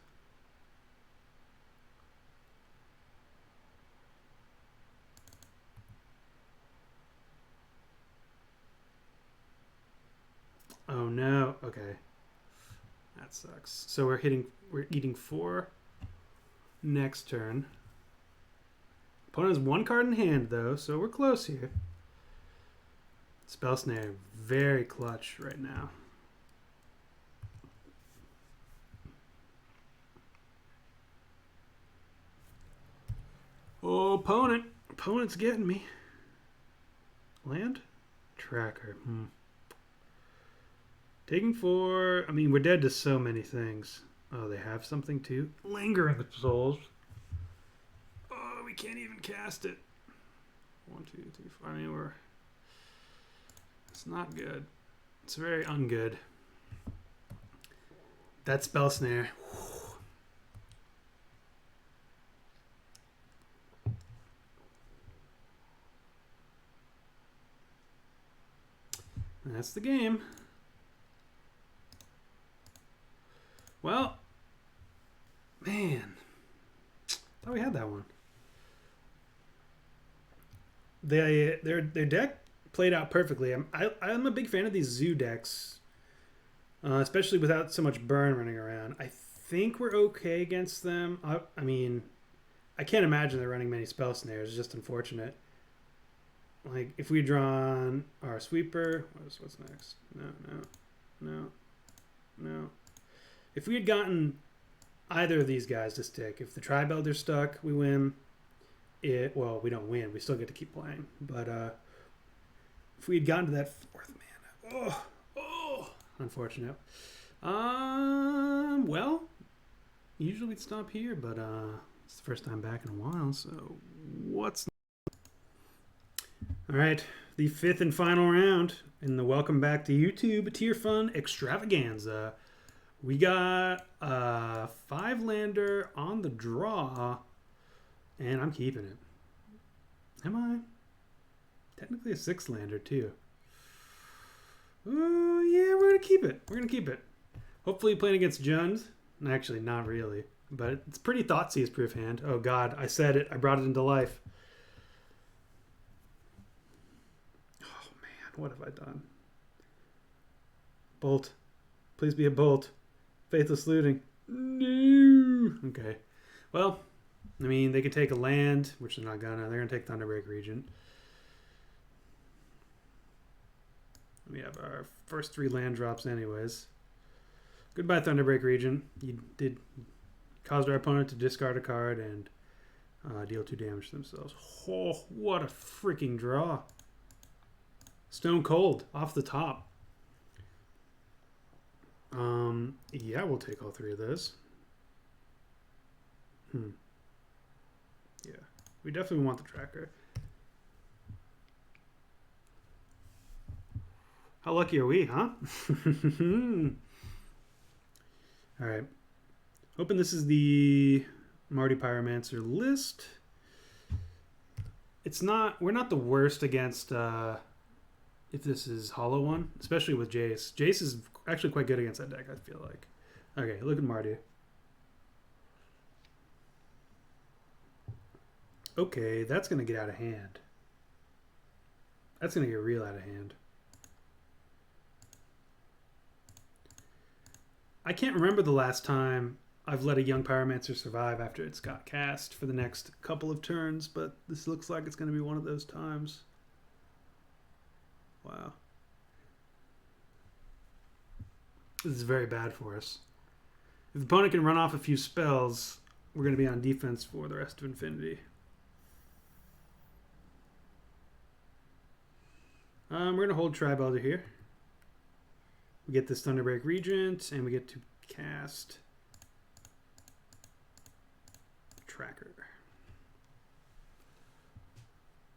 Oh no, okay. That sucks. So we're eating 4 next turn. Opponent has 1 card in hand, though, so we're close here. Spell Snare, very clutch right now. Oh, opponent. Opponent's getting me. Land? Tracker. Taking 4. I mean, we're dead to so many things. Oh, they have something too? Lingering Souls. Oh, we can't even cast it. 1, 2, 3, 4. I mean, we're... It's not good. It's very ungood. That Spell Snare. That's the game. Well, man, thought we had that one. Their deck played out perfectly. I'm a big fan of these zoo decks, especially without so much burn running around. I think we're okay against them. I mean, I can't imagine they're running many spell snares. It's just unfortunate. Like if we drawn our sweeper, what's next? No. If we had gotten either of these guys to stick, if the Tribe Elder's stuck, we win. Well, we don't win. We still get to keep playing. But if we had gotten to that 4th mana, unfortunate. Well, usually we'd stop here, but it's the first time back in a while. So what's all right? The 5th and final round in the Welcome Back to YouTube Tier Fun Extravaganza. We got a 5-lander on the draw, and I'm keeping it. Am I? Technically a 6-lander too. Yeah, we're gonna keep it. We're gonna keep it. Hopefully playing against Jund. Actually, not really, but it's pretty Thoughtseize proof hand. Oh God, I said it. I brought it into life. Oh man, what have I done? Bolt. Please be a bolt. Faithless Looting. No. Okay. Well, I mean, they could take a land, which they're not gonna. They're gonna take Thunderbreak Regent. We have our first 3 land drops anyways. Goodbye, Thunderbreak Regent. You did caused our opponent to discard a card and deal 2 damage to themselves. Oh, what a freaking draw. Stone Cold off the top. Yeah, we'll take all 3 of those. Yeah, we definitely want the tracker. How lucky are we, huh? All right. Hoping this is the Mardu Pyromancer list. It's not. We're not the worst against. If this is Hollow one, especially with Jace. Jace is actually quite good against that deck, I feel like. Okay, look at Mardu. Okay, that's going to get out of hand. That's going to get real out of hand. I can't remember the last time I've let a young Pyromancer survive after it's got cast for the next couple of turns, but this looks like it's going to be one of those times. Wow. This is very bad for us. If the opponent can run off a few spells, we're going to be on defense for the rest of Infinity. We're going to hold Tribe Elder here. We get this Thunderbreak Regent, and we get to cast Tracker.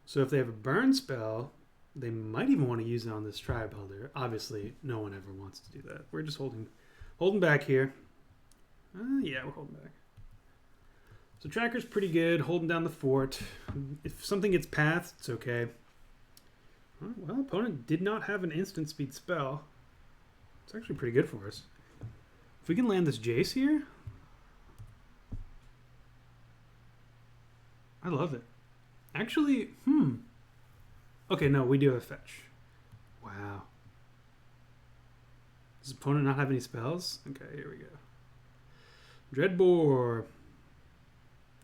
So if they have a burn spell, they might even want to use it on this Tribe Elder. Obviously, no one ever wants to do that. We're just holding back here. Yeah, we're holding back. So Tracker's pretty good, holding down the fort. If something gets pathed, it's okay. Well, opponent did not have an instant speed spell. It's actually pretty good for us. If we can land this Jace here, I love it. Actually, okay, no, we do have a fetch. Wow. Does opponent not have any spells? Okay, here we go. Dreadbore.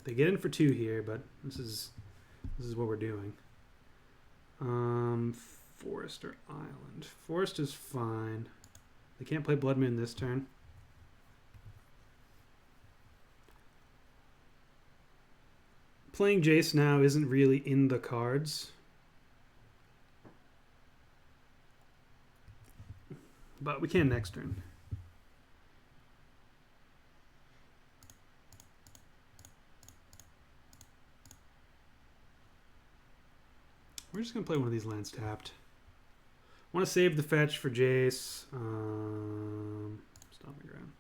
They get in for 2 here, but this is what we're doing. Forest or Island. Forest is fine. They can't play Blood Moon this turn. Playing Jace now isn't really in the cards. But we can next turn. We're just going to play one of these lands tapped. Want to save the fetch for Jace. Stomping ground.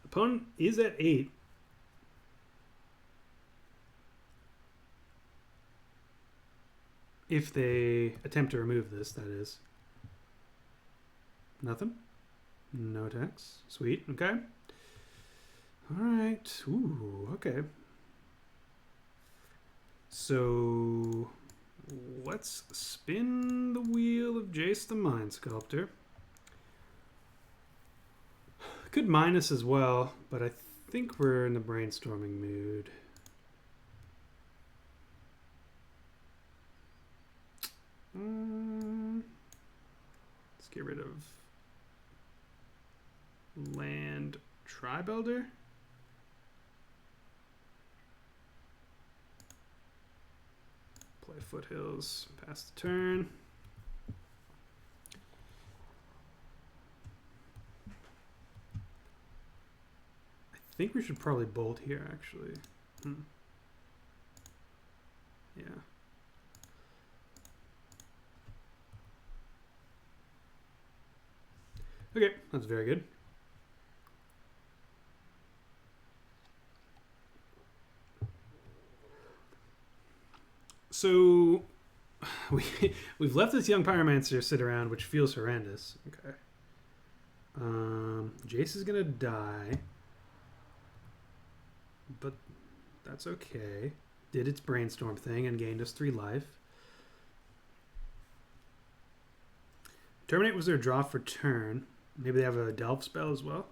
Opponent is at 8. If they attempt to remove this, that is. Nothing? No attacks. Sweet. Okay. Alright. Ooh, okay. So let's spin the wheel of Jace the Mind Sculptor. Could minus as well, but I think we're in the brainstorming mood. Let's get rid of land Tribe Elder. Play Foothills, pass the turn. I think we should probably bolt here, actually. Yeah. Okay, that's very good. So we've left this young Pyromancer sit around, which feels horrendous. Okay. Jace is gonna die, but that's okay. Did its brainstorm thing and gained us 3 life. Terminate was their draw for turn. Maybe they have a delve spell as well.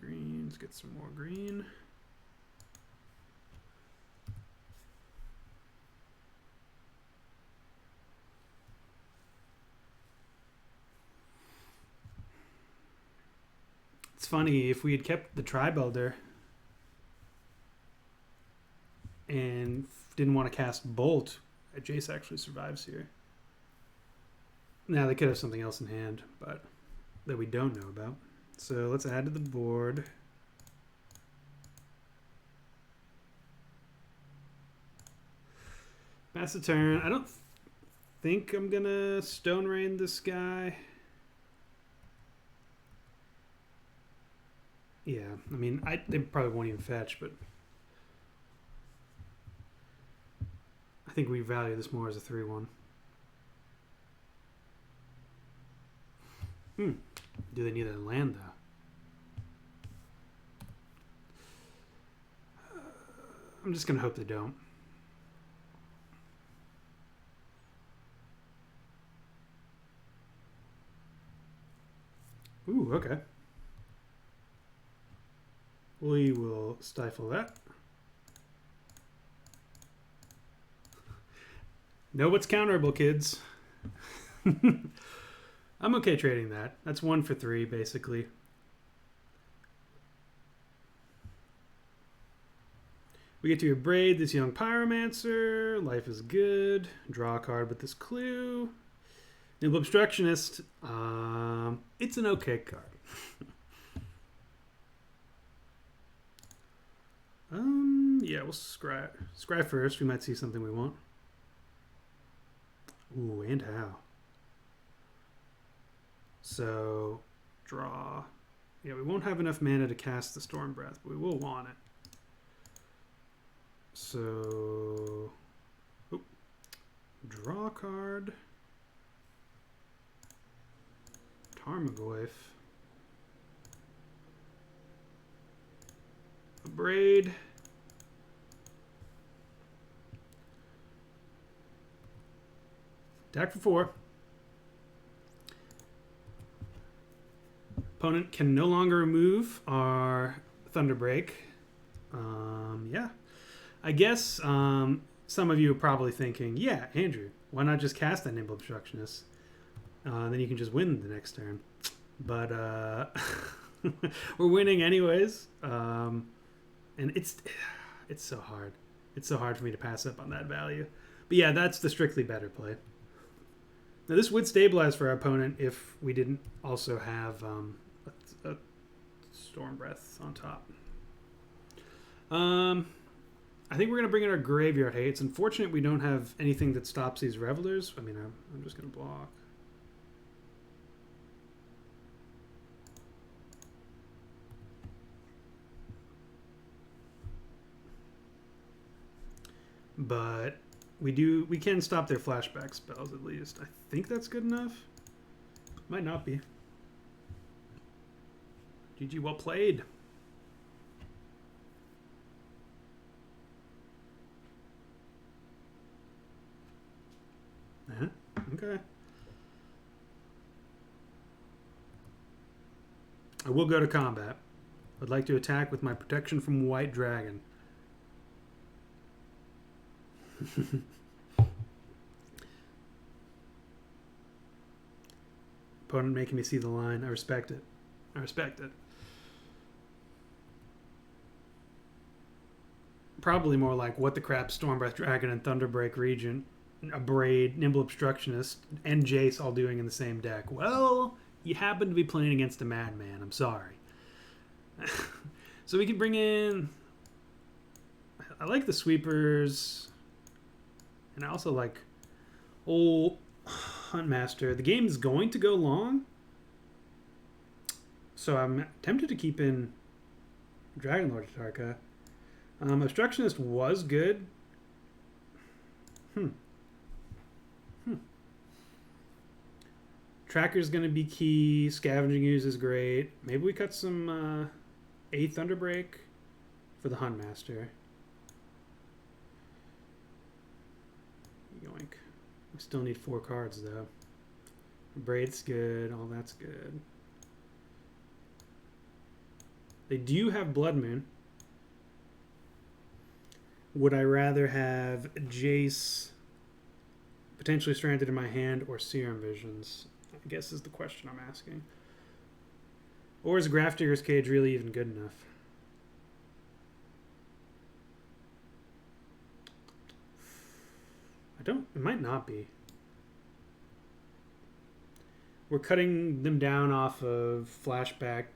Green. Let's get some more green. It's funny, if we had kept the Tribe Elder and didn't want to cast Bolt, Jace actually survives here. Now they could have something else in hand, but that we don't know about. So let's add to the board. Pass the turn. I don't think I'm gonna Stone Rain this guy. Yeah, I mean, they probably won't even fetch, but I think we value this more as a 3-1. Do they need a land, though? I'm just going to hope they don't. Ooh, okay. We will stifle that. Know what's counterable, kids. I'm okay trading that. That's 1 for 3, basically. We get to braid this young Pyromancer. Life is good. Draw a card with this clue. Nimble Obstructionist. It's an okay card. Yeah, we'll scry first. We might see something we want. Ooh, and how? So, draw. Yeah, we won't have enough mana to cast the Storm Breath, but we will want it. So, draw a card. Tarmogoyf. A braid. Attack for 4. Opponent can no longer remove our Thunderbreak. Yeah. I guess some of you are probably thinking, yeah, Andrew, why not just cast that Nimble Obstructionist? Then you can just win the next turn. But we're winning anyways. And it's so hard. It's so hard for me to pass up on that value. But yeah, that's the strictly better play. Now this would stabilize for our opponent if we didn't also have a Storm Breath on top. I think we're going to bring in our Graveyard. Hey, it's unfortunate we don't have anything that stops these Revelers. I mean, I'm just going to block. But we can stop their flashback spells at least. I think that's good enough. Might not be. GG, well played. Okay. I will go to combat. I'd like to attack with my protection from White Dragon. Opponent making me see the line. I respect it. I respect it. Probably more like what the crap Stormbreath Dragon and Thunderbreak Regent, Abrade, Nimble Obstructionist, and Jace all doing in the same deck. Well, you happen to be playing against a madman. I'm sorry. So we can bring in... I like the sweepers. And I also like old Huntmaster. The game is going to go long. So I'm tempted to keep in Dragonlord Tatarka. Obstructionist was good. Tracker's going to be key. Scavenging Ooze is great. Maybe we cut some A Thunderbreak for the Huntmaster. Yoink. We still need 4 cards, though. Braid's good. All that's good. They do have Blood Moon. Would I rather have Jace potentially stranded in my hand or Serum Visions? I guess is the question I'm asking. Or is Grafdigger's Cage really even good enough? It might not be. We're cutting them down off of Flashback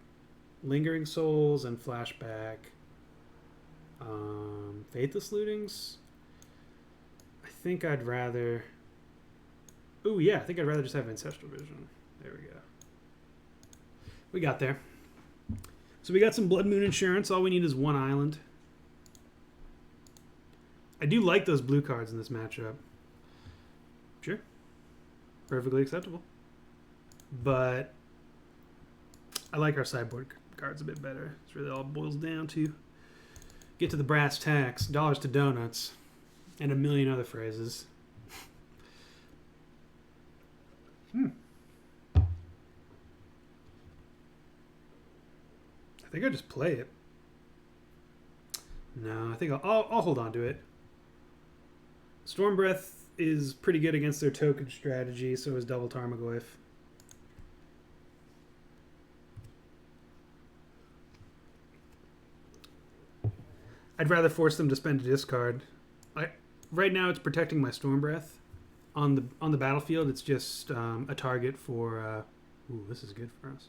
Lingering Souls and Flashback Faithless Lootings. I think I'd rather... Oh yeah, I think I'd rather just have Ancestral Vision. There we go. We got there. So we got some Blood Moon Insurance. All we need is 1 island. I do like those blue cards in this matchup. Sure. Perfectly acceptable. But I like our sideboard cards a bit better. It's really all it boils down to. Get to the brass tacks, dollars to donuts, and a million other phrases. I think I just play it. No, I think I'll hold on to it. Storm Breath is pretty good against their token strategy, so is Double Tarmogoyf. I'd rather force them to spend a discard. Right now it's protecting my Storm Breath. On the battlefield, it's just a target for... ooh, this is good for us.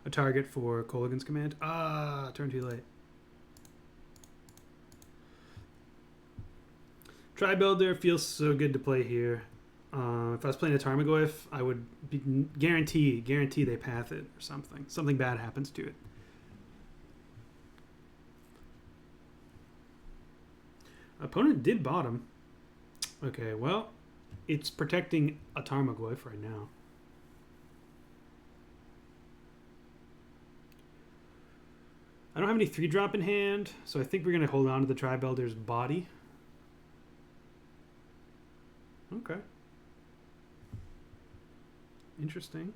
A target for Kolaghan's Command. Turn too late. Tri-Builder feels so good to play here. If I was playing a Tarmogoyf, I would guarantee they path it or something. Something bad happens to it. Opponent did bottom. Okay, well, it's protecting a Tarmogoyf right now. I don't have any 3-drop in hand, so I think we're going to hold on to the Tri-Builder's body. Okay. Interesting.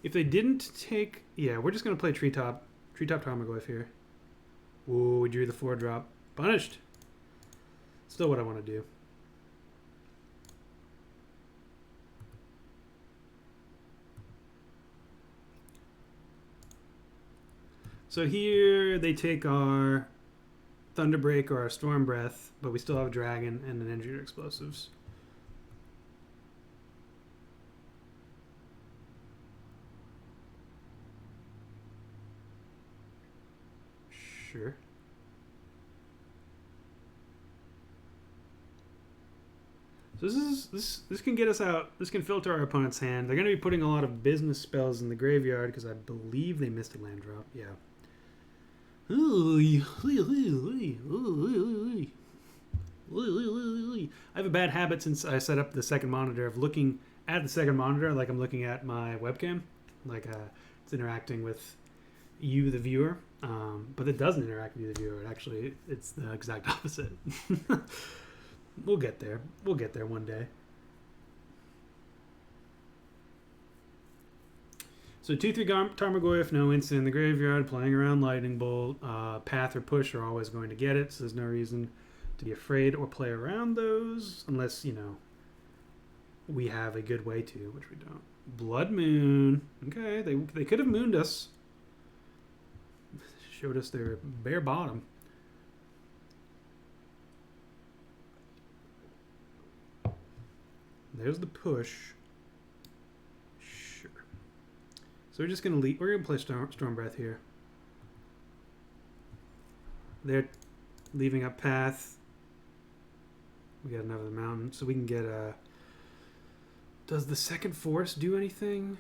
If they didn't take... Yeah, we're just going to play Treetop Tarmogoyf here. Ooh, we drew the 4-drop. Punished. Still what I want to do. So here they take our Thunderbreak or our Storm Breath, but we still have a Dragon and an Engineered Explosives. Sure. So this can get us out. This can filter our opponent's hand. They're going to be putting a lot of business spells in the graveyard because I believe they missed a land drop. Yeah. I have a bad habit since I set up the second monitor of looking at the second monitor like I'm looking at my webcam, like it's interacting with you, the viewer, but it doesn't interact with you, the viewer. It's the exact opposite. We'll get there. We'll get there one day. So 2/3 Tarmogoyf, no instant in the graveyard, playing around Lightning Bolt. Path or Push are always going to get it, so there's no reason to be afraid or play around those, unless, you know, we have a good way to, which we don't. Blood Moon. Okay, they could have mooned us. Showed us their bare bottom. There's the push. Sure. So we're just gonna leave. We're gonna play Storm Breath here. They're leaving up path. We got another mountain, so we can get a. Does the second force do anything?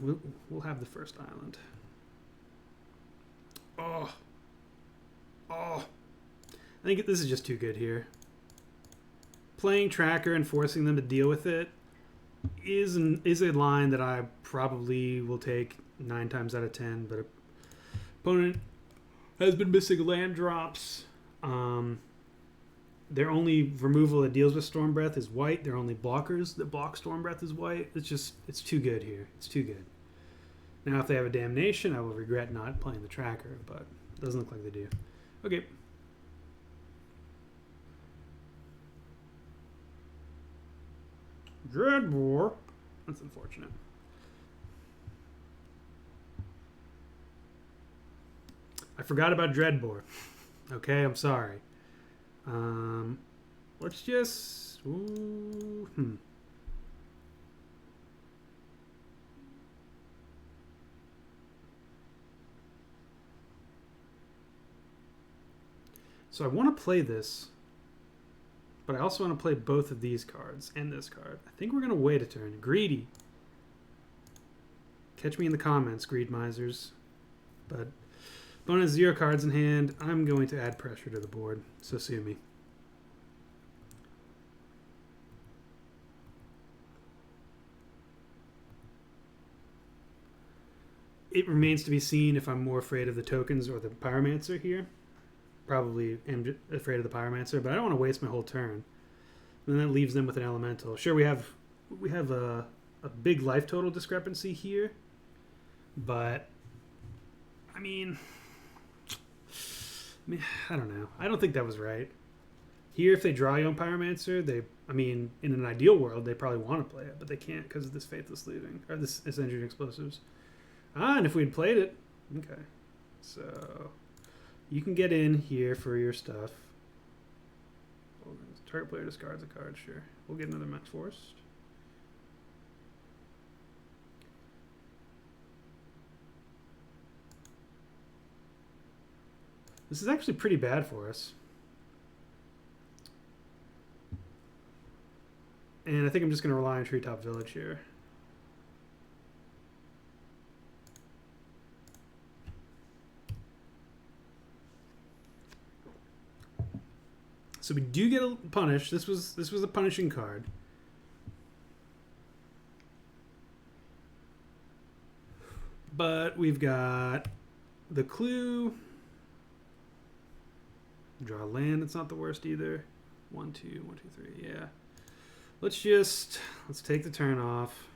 We'll have the first island. Oh. I think this is just too good here. Playing Tracker and forcing them to deal with it is a line that I probably will take 9 times out of 10. But opponent has been missing land drops. Their only removal that deals with Storm Breath is white. Their only blockers that block Storm Breath is white. It's too good here. It's too good. Now, if they have a Damnation, I will regret not playing the Tracker, but it doesn't look like they do. Okay. Dreadbore. That's unfortunate. I forgot about Dreadbore. Okay, I'm sorry. Let's just... So I want to play this, but I also want to play both of these cards and this card. I think we're going to wait a turn. Greedy. Catch me in the comments, Greed Misers. But opponent has 0 cards in hand. I'm going to add pressure to the board, so sue me. It remains to be seen if I'm more afraid of the tokens or the Pyromancer here. Probably am afraid of the Pyromancer, but I don't want to waste my whole turn. And that leaves them with an Elemental. Sure, we have a big life total discrepancy here, but I mean, I don't know. I don't think that was right. Here, if they draw Young Pyromancer, in an ideal world, they probably want to play it, but they can't because of this Faithless Leaving, or this Engineered Explosives. And if we had played it, okay. So you can get in here for your stuff. Target player discards a card, sure. We'll get another Max Forced. This is actually pretty bad for us. And I think I'm just going to rely on Treetop Village here. So we do get a punish. This was a punishing card. But we've got the clue. Draw a land. It's not the worst either. 1, 2, 1, 2, 3. Yeah. Let's take the turn off.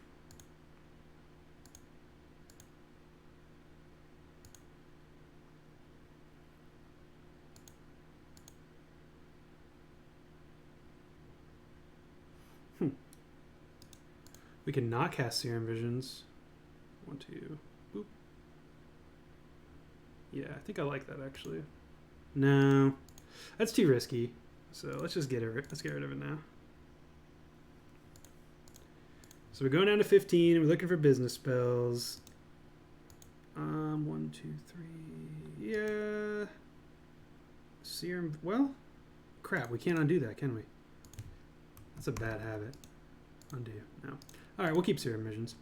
We can not cast Serum Visions. 1, 2, boop. Yeah, I think I like that actually. No, that's too risky. So let's just get rid of it now. So we're going down to 15 and we're looking for business spells. 1, 2, 3. Yeah. Serum. Well, crap. We can't undo that, can we? That's a bad habit. Undo. No. All right, we'll keep Serum Visions.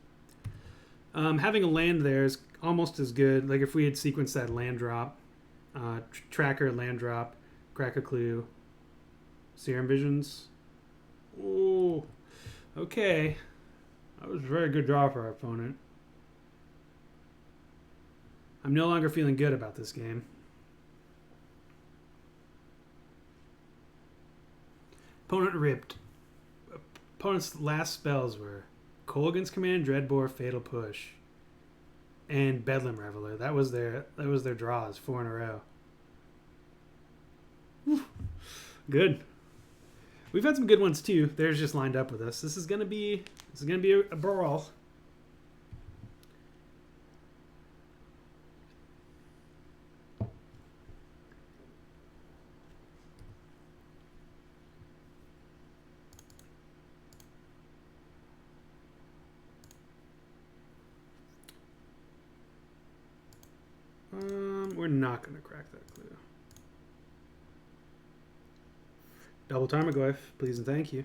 Having a land there is almost as good. Like if we had sequenced that land drop, tracker, land drop, crack a clue, Serum Visions. Oh, okay. That was a very good draw for our opponent. I'm no longer feeling good about this game. Opponent ripped. Opponent's last spells were Kolaghan's Command, Dreadbore, Fatal Push, and Bedlam Reveler. That was their draws, 4 in a row. Whew. Good. We've had some good ones too. Theirs just lined up with us. This is gonna be a brawl. We're not going to crack that clue. Double Tarmogoyf, please and thank you.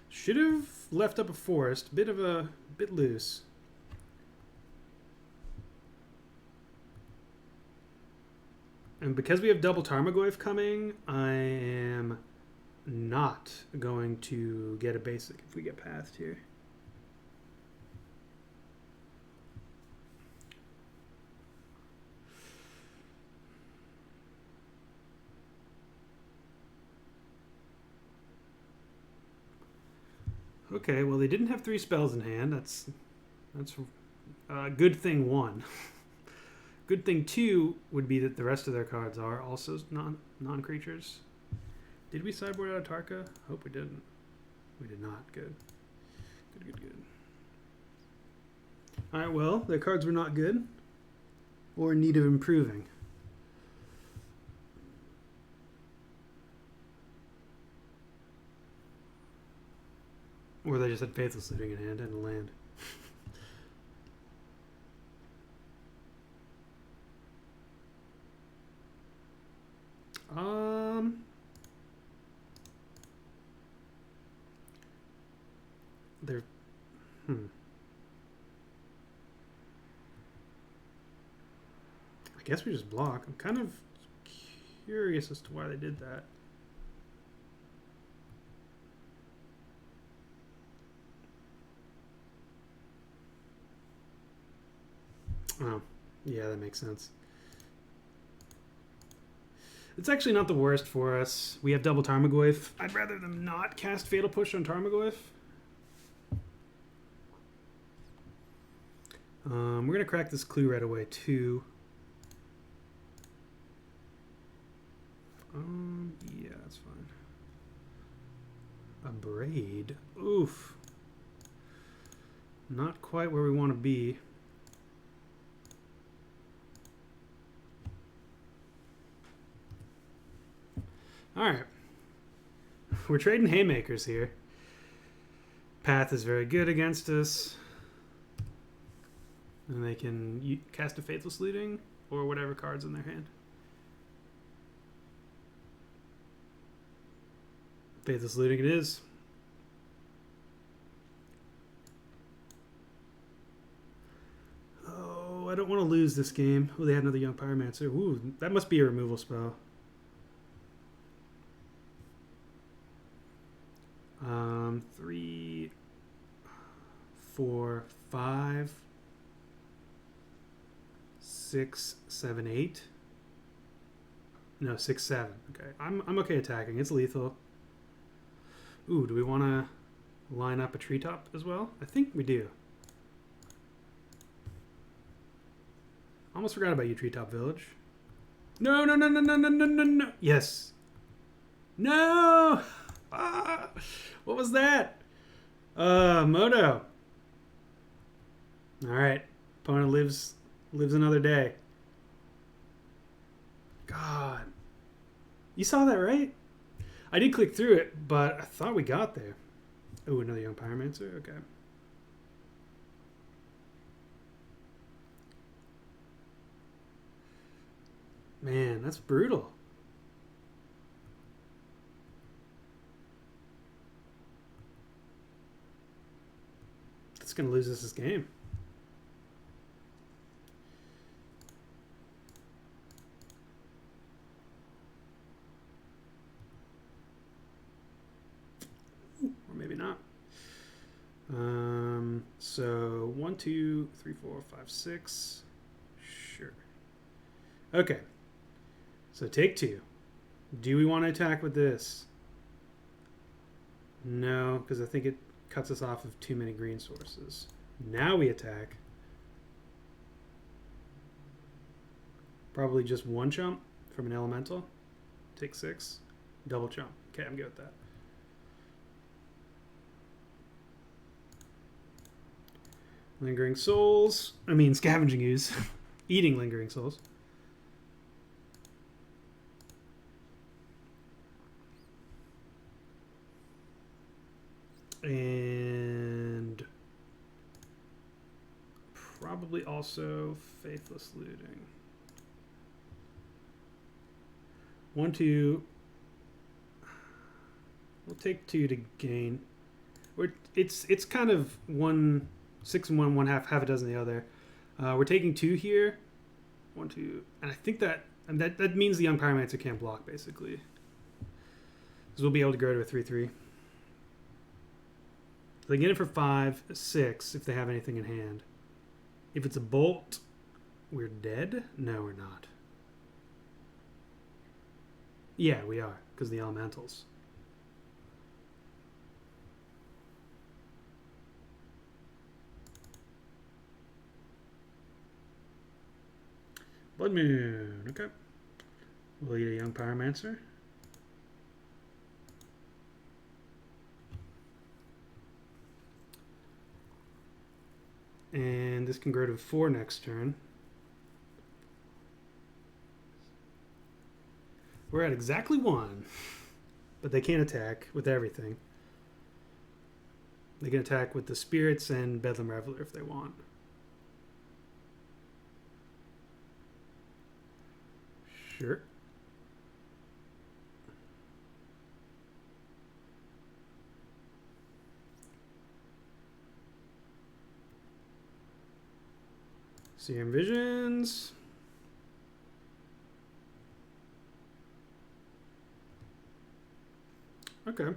Should have left up a forest. Bit loose. And because we have double Tarmogoyf coming, I am not going to get a basic if we get past here. Okay, well they didn't have 3 spells in hand. That's good thing 1. Good thing 2 would be that the rest of their cards are also non-creatures. Did we sideboard out of Tarka? Hope we didn't. We did not. Good. Good. All right. Well, their cards were not good, or in need of improving. Or they just had Faithless Looting in hand and a land. They're... I guess we just block. I'm kind of curious as to why they did that. Oh, yeah, that makes sense. It's actually not the worst for us. We have double Tarmogoyf. I'd rather them not cast Fatal Push on Tarmogoyf. We're going to crack this clue right away, too. Yeah, that's fine. A Braid. Oof. Not quite where we want to be. Alright. We're trading haymakers here. Path is very good against us. And they can cast a Faithless Looting or whatever card's in their hand. Faithless Looting it is. Oh, I don't want to lose this game. Oh, they had another Young Pyromancer. Ooh, that must be a removal spell. 3, 4, 5, 6, 7, 8. No, 6, 7. Okay, I'm okay attacking. It's lethal. Ooh, do we want to line up a treetop as well? I think we do. Almost forgot about you, Treetop Village. No. Yes. No! Ah, what was that? Moto. All right, opponent lives another day. God, you saw that, right? I did click through it, but I thought we got there. Oh, another young Pyromancer. Okay. Man, that's brutal. That's gonna lose us this game. Or maybe not. So 1, 2, 3, 4, 5, 6. Sure. Okay. So take 2. Do we want to attack with this? No, because I think it cuts us off of too many green sources. Now we attack. Probably just 1 chump from an elemental. Take 6. Double chump. Okay, I'm good with that. Lingering souls. I mean, scavenging ooze. Eating lingering souls. And probably also faithless looting. 1, 2. We'll take 2 to gain. It's kind of 1, 6 and 1, 1/2, half a dozen the other. We're taking 2 here. 1, 2, and I think that means the young Pyromancer can't block basically. Because we'll be able to go to a 3/3. They get it for 5, 6 if they have anything in hand. If it's a bolt, we're dead? No, we're not. Yeah, we are, because the elementals. Blood Moon, okay. We'll eat a young Pyromancer. And this can grow to 4 next turn. We're at exactly 1. But they can't attack with everything. They can attack with the Spirits and Bedlam Reveler if they want. Sure. Serum Visions. Okay.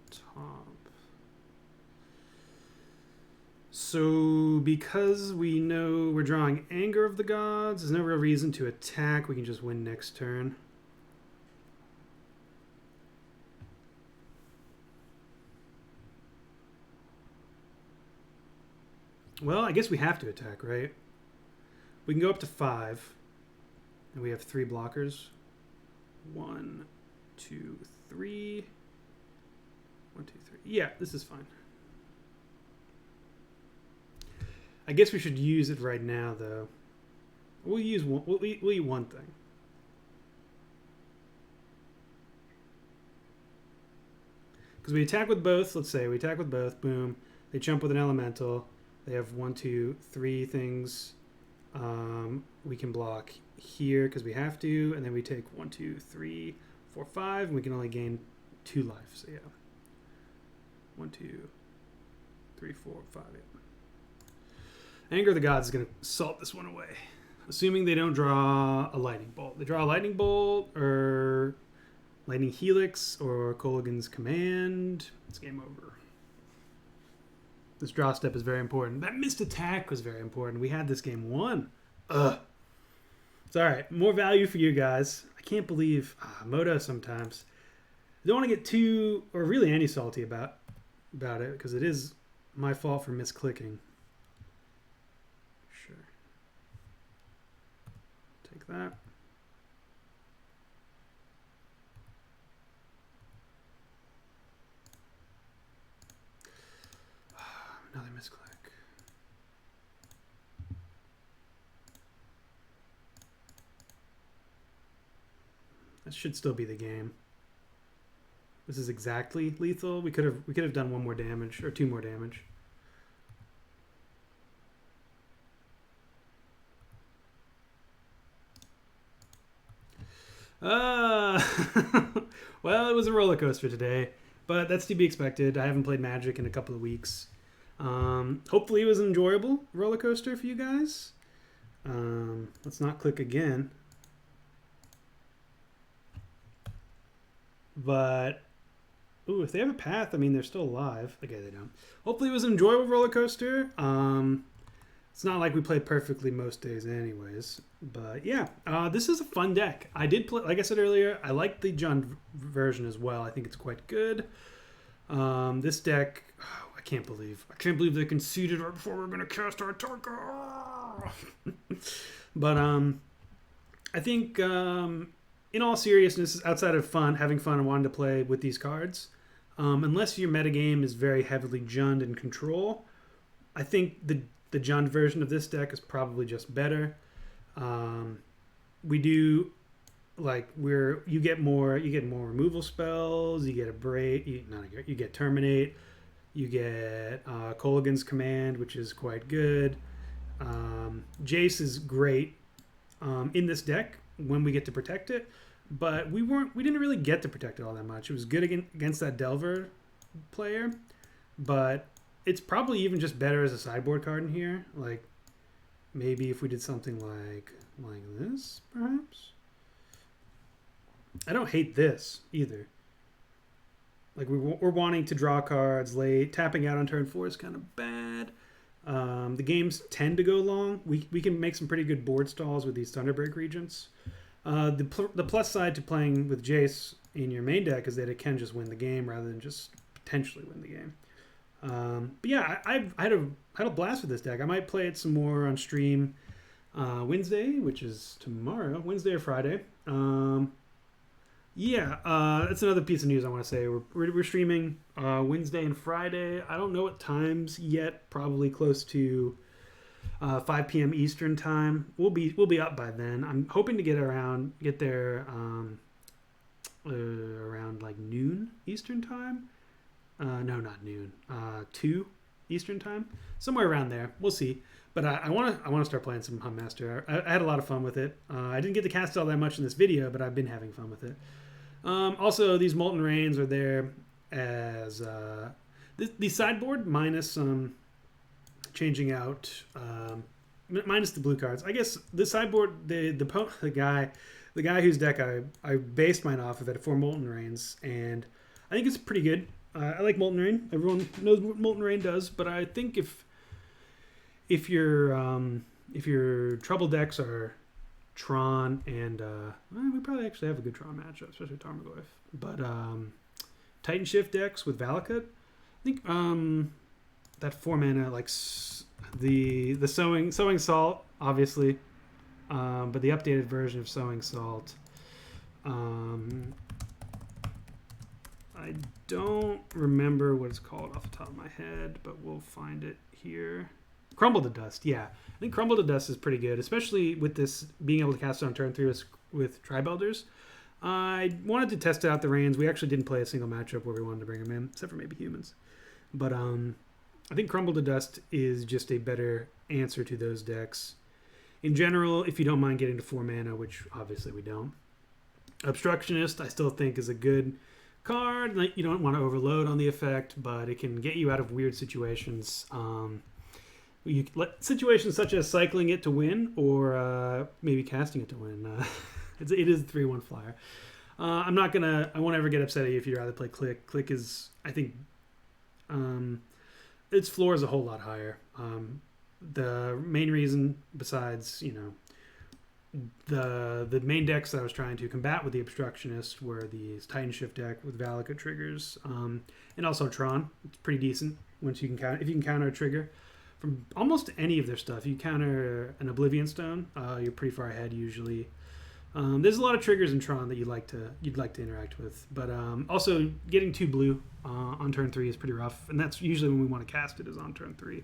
Top. So because we know we're drawing Anger of the Gods, there's no real reason to attack. We can just win next turn. Well, I guess we have to attack, right? We can go up to 5. And we have 3 blockers. 1, 2, 3. 1, 2, 3. Yeah, this is fine. I guess we should use it right now, though. We'll use one. We'll eat one thing. Because we attack with both. Let's say we attack with both. Boom. They jump with an elemental. They have 1, 2, 3 things. We can block here because we have to, and then we take 1, 2, 3, 4, 5, and we can only gain 2 life. So yeah, 1, 2, 3, 4, 5. Yeah. Anger of the Gods is going to salt this one away, assuming they don't draw a lightning bolt. They draw a lightning bolt or lightning helix or Kolaghan's Command. It's game over. This draw step is very important. That missed attack was very important. We had this game won. Ugh. It's all right. More value for you guys. I can't believe Moto sometimes. I don't want to get too, or really any salty about it, because it is my fault for misclicking. Sure. Take that. This should still be the game. This is exactly lethal. We could have done 1 more damage or 2 more damage. Well, it was a roller coaster today, but that's to be expected. I haven't played Magic in a couple of weeks. Hopefully it was an enjoyable roller coaster for you guys. Let's not click again. But, ooh, if they have a path, I mean, they're still alive. Okay, they don't. Hopefully it was an enjoyable roller coaster. It's not like we play perfectly most days anyways. But yeah, this is a fun deck. I did play, like I said earlier, I like the Jund version as well. I think it's quite good. This deck, I can't believe they conceded right before we were going to cast our target. But I think in all seriousness, outside of having fun and wanting to play with these cards, unless your metagame is very heavily Jund and control, I think the Jund version of this deck is probably just better. We do you get more removal spells, you get you get Terminate, you get Kolaghan's Command, which is quite good. Jace is great in this deck when we get to protect it, but we didn't really get to protect it all that much. It was good against that Delver player, but it's probably even just better as a sideboard card in here. Like, maybe if we did something like this, perhaps. I don't hate this either. Like, we're wanting to draw cards late. Tapping out on turn 4 is kind of bad. The games tend to go long. We can make some pretty good board stalls with these Thunderbreak Regents. The plus side to playing with Jace in your main deck is that it can just win the game rather than just potentially win the game. But yeah, I had a blast with this deck. I might play it some more on stream Wednesday, which is tomorrow, Wednesday or Friday. That's another piece of news I want to say. We're streaming Wednesday and Friday. I don't know what times yet. Probably close to 5 p.m. Eastern time. We'll be up by then. I'm hoping to get there around like noon Eastern time. No, not noon. 2 Eastern time, somewhere around there. We'll see. But I want to start playing some Huntmaster. I had a lot of fun with it. I didn't get to cast all that much in this video, but I've been having fun with it. Also, these Molten Rains are there as the sideboard minus changing out minus the blue cards. I guess the sideboard, the guy whose deck I based mine off of it for Molten Rains, and I think it's pretty good. I like Molten Rain. Everyone knows what Molten Rain does, but I think if your trouble decks are Tron and we probably actually have a good Tron matchup, especially Tarmogoyf. But Titan Shift decks with Valakut, I think that 4 mana, like the Sowing Salt, obviously, but the updated version of Sowing Salt. I don't remember what it's called off the top of my head, but we'll find it here. Crumble to Dust, yeah. I think Crumble to Dust is pretty good, especially with this being able to cast it on turn 3 with Tribe Elders. I wanted to test out the Rains. We actually didn't play a single matchup where we wanted to bring them in, except for maybe humans. But I think Crumble to Dust is just a better answer to those decks. In general, if you don't mind getting to 4 mana, which obviously we don't. Obstructionist, I still think, is a good card. Like, you don't want to overload on the effect, but it can get you out of weird situations. Situations such as cycling it to win, or maybe casting it to win. It is a 3/1 flyer. I won't ever get upset at you if you'd rather play Click. Click is, I think, its floor is a whole lot higher. The main reason, besides, the main decks that I was trying to combat with the Obstructionist were the Titan Shift deck with Valakut triggers, and also Tron. It's pretty decent if you can counter a trigger from almost any of their stuff. You counter an Oblivion Stone, you're pretty far ahead usually. There's a lot of triggers in Tron that you'd like to interact with, but also getting 2 blue on turn 3 is pretty rough, and that's usually when we want to cast it, is on turn 3.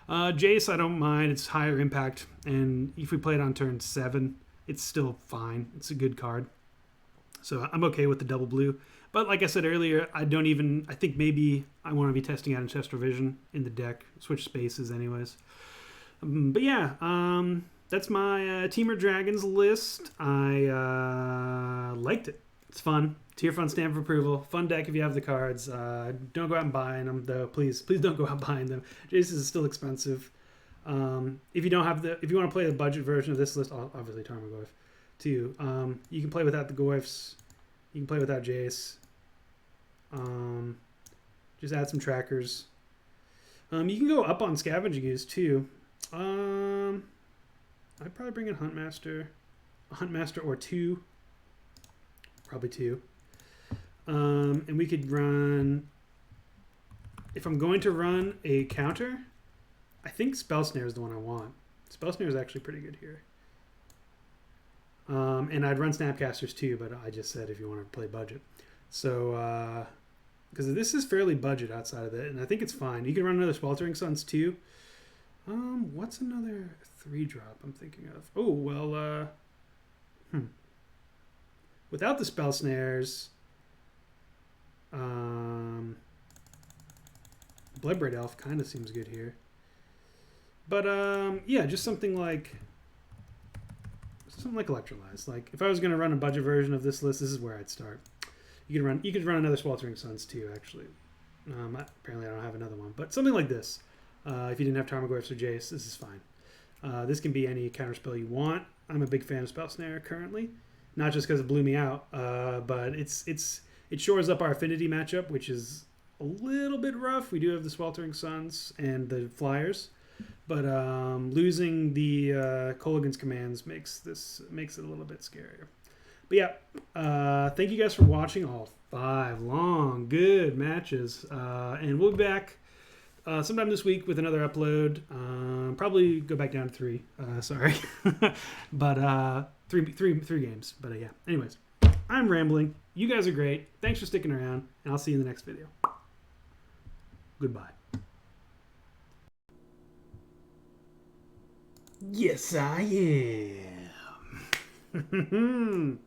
Jace, I don't mind. It's higher impact, and if we play it on turn 7, it's still fine. It's a good card. So I'm okay with the double blue. But like I said earlier, I think maybe I want to be testing out Ancestral Vision in the deck. Switch spaces anyways. But yeah, that's my Temur Dragons list. I liked it. It's fun. Tier Fun stamp of approval. Fun deck if you have the cards. Don't go out and buying them though. Please don't go out buying them. Jace's is still expensive. If you want to play the budget version of this list, obviously Tarmogoyf too. You can play without the Goyfs. You can play without Jace. Just add some trackers. You can go up on Scavenging Ooze too. I'd probably bring in Huntmaster, a Huntmaster or two. Probably two. And we could run, if I'm going to run a counter, I think Spell Snare is the one I want. Spell Snare is actually pretty good here. And I'd run Snapcasters too, but I just said if you want to play budget. So, because this is fairly budget outside of it, and I think it's fine. You can run another Sweltering Suns too. What's another 3-drop I'm thinking of? Oh, well, without the Spell Snares, Bloodbraid Elf kind of seems good here. But, yeah, just something like Electrolyze. Like, if I was going to run a budget version of this list, this is where I'd start. You could run another Sweltering Suns too, actually. Apparently I don't have another one. But something like this. If you didn't have Tarmogoyfs or Jace, this is fine. This can be any counterspell you want. I'm a big fan of Spell Snare currently. Not just because it blew me out, but it shores up our affinity matchup, which is a little bit rough. We do have the Sweltering Suns and the Flyers. But losing the Kolaghan's commands makes it a little bit scarier. But yeah, thank you guys for watching all 5 long, good matches. And we'll be back sometime this week with another upload. Probably go back down to 3. Sorry. But 3 games. But yeah, anyways, I'm rambling. You guys are great. Thanks for sticking around. And I'll see you in the next video. Goodbye. Yes, I am.